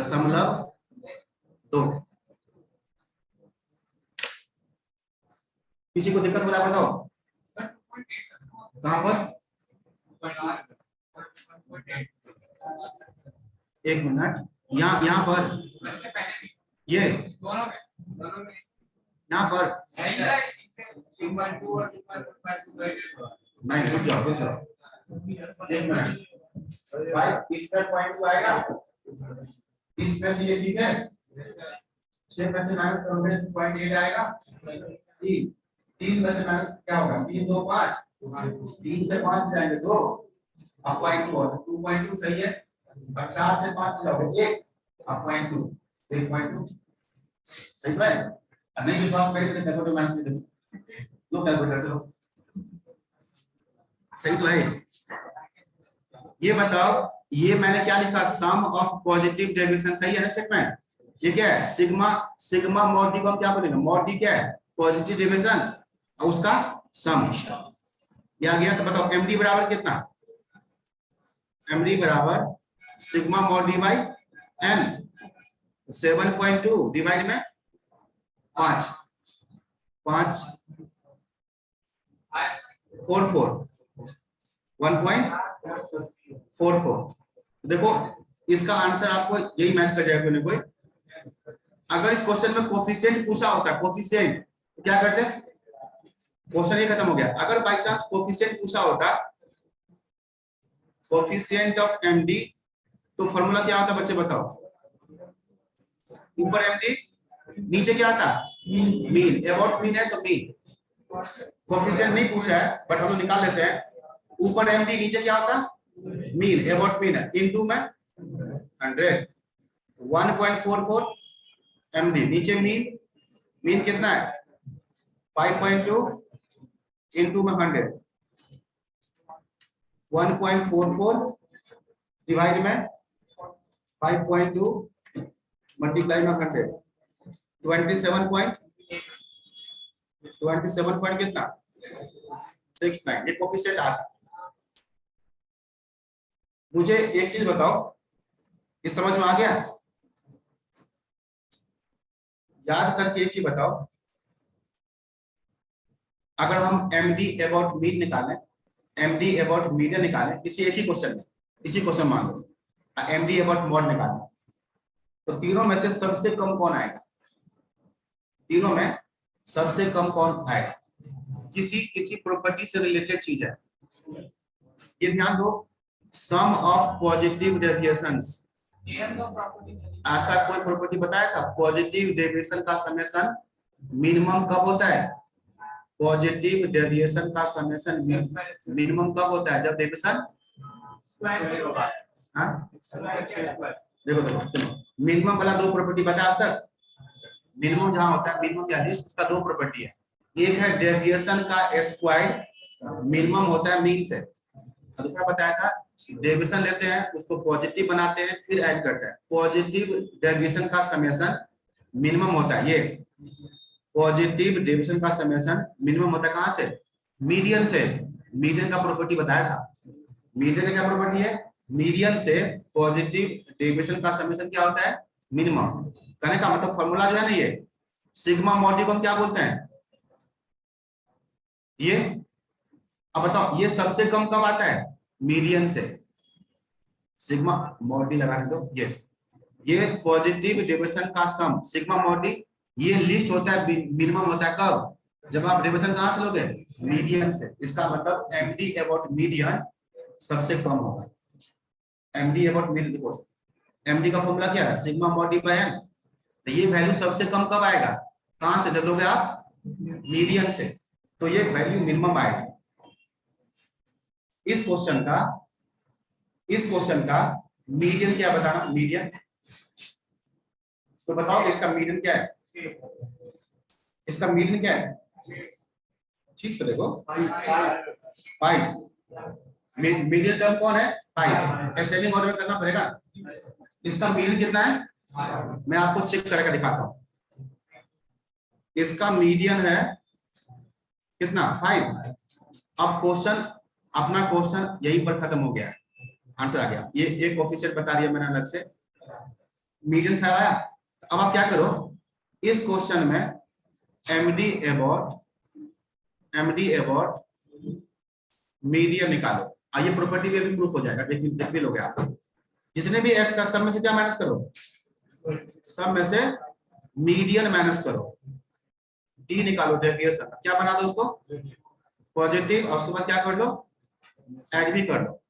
7.2। किसी को दिक्कत हो रहा है बताओ कहां पर? एक मिनट, यहाँ पर ये यहाँ पर नहीं, रुक जाओ एक मिनट भाई, इसका पॉइंट 2 आएगा इसमें से, ये ठीक है 6 में से माइनस करोगे पॉइंट 8 आएगा। 3 में से माइनस क्या होगा? 3 2 5, 3 से 5 जाएंगे 2, अब पॉइंट 2 सही है। अब 4 से 5 जाओगे 1, अब पॉइंट 2 1.2 सही है। अब नहीं विश्वास मेरे को कैलकुलेटर मैथ्स में देखो, लो कैलकुलेटर से लो, सही तो है। ये बताओ, ये मैंने क्या लिखा? सम ऑफ पॉजिटिव डेविएशन, सही है ना स्टेटमेंट? ये क्या है? सिग्मा मॉड डी को हम क्या बोलेंगे? मॉड डी क्या है? पॉजिटिव डेविएशन, और उसका सम ये आ गया। तो बताओ एमडी बराबर कितना? एमडी बराबर sigma mod d by n, 7.2 divide में 5 44 1.44। देखो इसका आंसर आपको यही मैच कर जाएगा कोई। अगर इस क्वेश्चन में कोफिशिएंट पूछा होता, कोफिशिएंट, तो क्या करते? क्वेश्चन ये खत्म हो गया। अगर बाय चांस कोफिशिएंट पूछा होता, कोफिशिएंट ऑफ एमडी, तो फॉर्मूला क्या होता बच्चे बताओ? ऊपर एमडी, नीचे क्या आता? मीन। अबाउट मीन है तो मीन। कोफिशिएंट नहीं पूछा है बट हम लोग निकाल लेते हैं। ऊपर एमडी, नीचे क्या होता? मीन। अबाउट मीन है, इनटू में 100, 1.44 एमडी, नीचे मीन। मीन कितना है? 5.2 इनटू में 100, 1.44 डिवाइड में 5.2 मल्टीप्लाई में 100, 27 पॉइंट कितना? 69। ये कोफिशिएंट आता। मुझे एक चीज बताओ, ये समझ में आ गया? याद करके एक चीज बताओ, अगर हम एमडी अबाउट मीन निकालें, एमडी अबाउट मीडियन निकालें, इसी एक ही क्वेश्चन में, इसी क्वेश्चन मान लो एमडी अबाउट मॉड निकालें, तो तीनों में से सबसे कम कौन आएगा? तीनों में सबसे कम कौन आएगा? किसी प्रॉपर्टी से रिलेटेड चीज है, ये ध्यान दो। सम ऑफ पॉजिटिव डेविएशंस, ऐसा कोई प्रॉपर्टी बताया था? पॉजिटिव डेविएशन का समेशन मिनिमम कब होता है? पॉजिटिव डेविएशन का समेशन मिनिमम कब होता है? जब डेविएशन, देखो सुनो, मिनिमम वाला दो प्रॉपर्टी बताया अब तक। मिनिमम जहां होता है, मिनिमम या लिस्ट, उसका दो प्रॉपर्टी है। एक है डेविएशन का स्क्वायर, मिनिमम होता है मीन से। दूसरा बताया था डेविएशन लेते हैं, उसको पॉजिटिव बनाते हैं, फिर ऐड करते हैं। पॉजिटिव डेविएशन का समेशन मिनिमम होता है, ये पॉजिटिव डेविएशन का समेशन मिनिमम होता है कहां से? मीडियन से। मीडियन का प्रॉपर्टी बताया था। मीडियन का क्या प्रॉपर्टी है? मीडियन से पॉजिटिव डेविएशन का समेशन क्या होता है? मिनिमम। कहने का मतलब फॉर्मूला जो है ना, ये सिग्मा मॉड को हम क्या बोलते हैं? ये अब बताओ, ये सबसे कम कब आता है? मीडियन से। सिग्मा मॉड लगाने दो, यस। ये पॉजिटिव डेविएशन का सम सिग्मा मॉड, ये लिस्ट होता है, मिनिमम होता है कब? जब आप डेविएशन कहां से लोगे? मीडियन से। इसका मतलब एमडी अबाउट मीडियन सबसे कम होगा। एमडी अबाउट मीडियन, देखो एमडी का फॉर्मूला क्या है? Sigma mod by n. तो ये वैल्यू सबसे कम कब आएगा? कहां से? जब लोगे आप मीडियन से, तो ये वैल्यू मिनिमम आएगी। इस क्वेश्चन का मीडियन क्या बताना? मीडियन तो बताओ इसका मीडियन क्या है? इसका मीडियन क्या है? ठीक से देखो, 5। मीडियन टर्म कौन है? 5। असेंडिंग ऑर्डर में करना पड़ेगा। इसका मीडियन कितना है? मैं आपको चेक करके दिखाता हूँ। इसका मीडियन है कितना 5। अब क्वेश्चन, अपना क्वेश्चन यहीं पर खत्म हो गया है, आंसर आ गया। ये एक ऑफिसर बता दिया मैंने अलग से, मीडियन 5 आया। अब आप क्या करो, इस क्वेश्चन में एमडी अबाउट मीडियन निकालो। ये प्रॉपर्टी भी अभी प्रूफ हो जाएगा, देख भी लोगे आप। जितने भी एक्स है सब में से क्या माइनस करो, सब में से मीडियन माइनस करो, डी निकालो डेविएशन। क्या बना दो उसको पॉजिटिव, और उसके बाद क्या कर लो ऐड भी कर लो।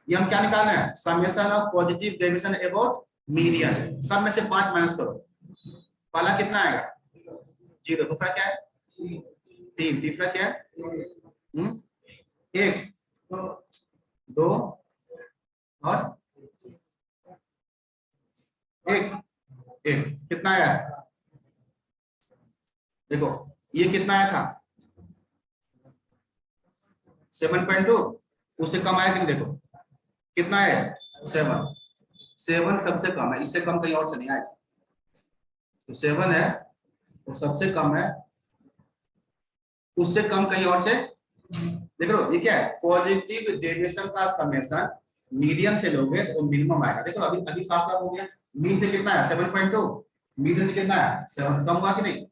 ये हम क्या निकालना है, summation of positive deviation about median. सब में से 5 माइनस करो, पहला कितना आएगा 0, दूसरा क्या है 3, तीसरा क्या है 1, 2 और 1, कितना आया है देखो, ये कितना आया था 7.2, उससे कम आया कि नहीं, देखो कितना है 7 सबसे कम है, इससे कम कहीं और से नहीं आएगा। तो 7 है वो सबसे कम है, उससे कम कहीं और से। देख लो ये क्या है, पॉजिटिव डेविएशन का समेशन मीडियन से लोगे तो मिनिमम आएगा। देखो अभी साफ साफ हो गया, मीन से कितना है 7.2, मीडियन से कितना है 7, कम हुआ कि नहीं।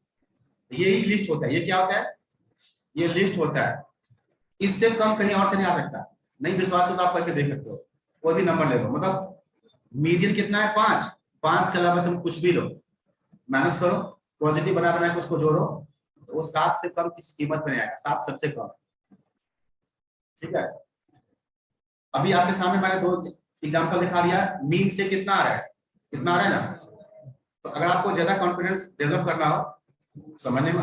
यही लिस्ट होता है, ये क्या होता है, ये लिस्ट होता है, इससे कम कहीं और से नहीं आ सकता। नहीं विश्वास हो तो आप करके देख सकते हो, कोई भी नंबर ले लो। मतलब मीडियन कितना है 5 के अलावा तुम कुछ भी लो, माइनस करो, पॉजिटिव बना के उसको जोड़ो, तो वो 7 से कम किस कीमत में नहीं आएगा, 7 सबसे कम। ठीक है, अभी आपके सामने मैंने 2 एग्जांपल दिखा दिया, मीन से कितना आ रहा है, कितना आ रहा है ना। तो अगर आपको ज्यादा कॉन्फिडेंस डेवलप करना हो, समझने में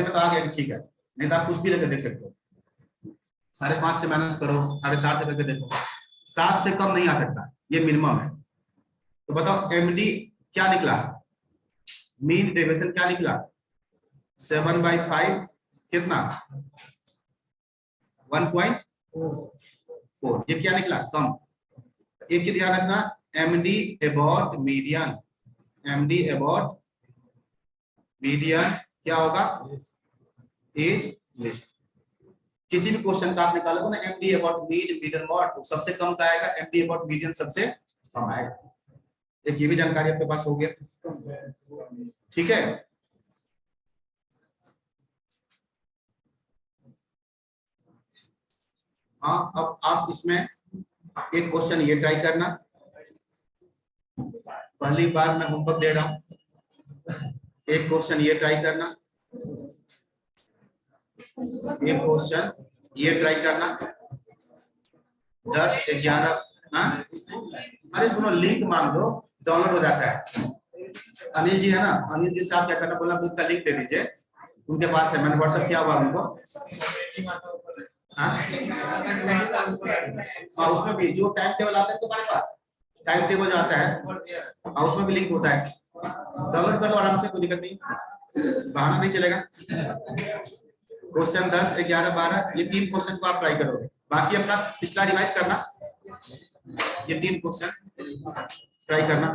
तो आ गया कि ठीक है, नहीं तो आप कुछ भी लेकर देख सकते हो। 5.5 से माइनस करो, 4.5 से करके देखो, 7 से कम नहीं आ सकता, ये मिनिमम है। तो बताओ एमडी क्या निकला, मीन डेविएशन क्या निकला 7/5 कितना 1.4, ये क्या निकला कम। एक चीज ध्यान रखना, एमडी अबाउट मीडियन क्या होगा एज लिस्ट। किसी भी क्वेश्चन का आप निकालोगे ना एमडी अबाउट मीडियन व्हाट, सबसे कम का आएगा, एमडी अबाउट मीडियन सबसे कम आएगा। एक ये भी जानकारी आपके पास हो गया। ठीक है, हाँ अब आप इसमें एक क्वेश्चन ये ट्राई करना, पहली बार मैं होमवर्क दे रहा हूं। एक क्वेश्चन ये ट्राई करना, एक क्वेश्चन ये ट्राई करना 10 11। हाँ अरे सुनो, लिंक मांग लो, डाउनलोड हो जाता है। अनिल जी है ना, अनिल जी से आप क्या करना, बोला बुक का लिंक दे दीजिए, उनके पास है, मैंने व्हाट्सएप किया हुआ उनको। हाँ उसमें भी जो टाइम टेबल आता है तुम्हारे पास, टाइम टेबल जो आता है उसमें भी लिंक होता है, डाउनलोड कर लो आराम से, कोई दिक्कत नहीं, बहाना नहीं चलेगा। क्वेश्चन 10 11 12 ये 3 क्वेश्चन को आप ट्राई करोगे, बाकी अपना पिछला रिवाइज करना, ये 3 क्वेश्चन ट्राई करना।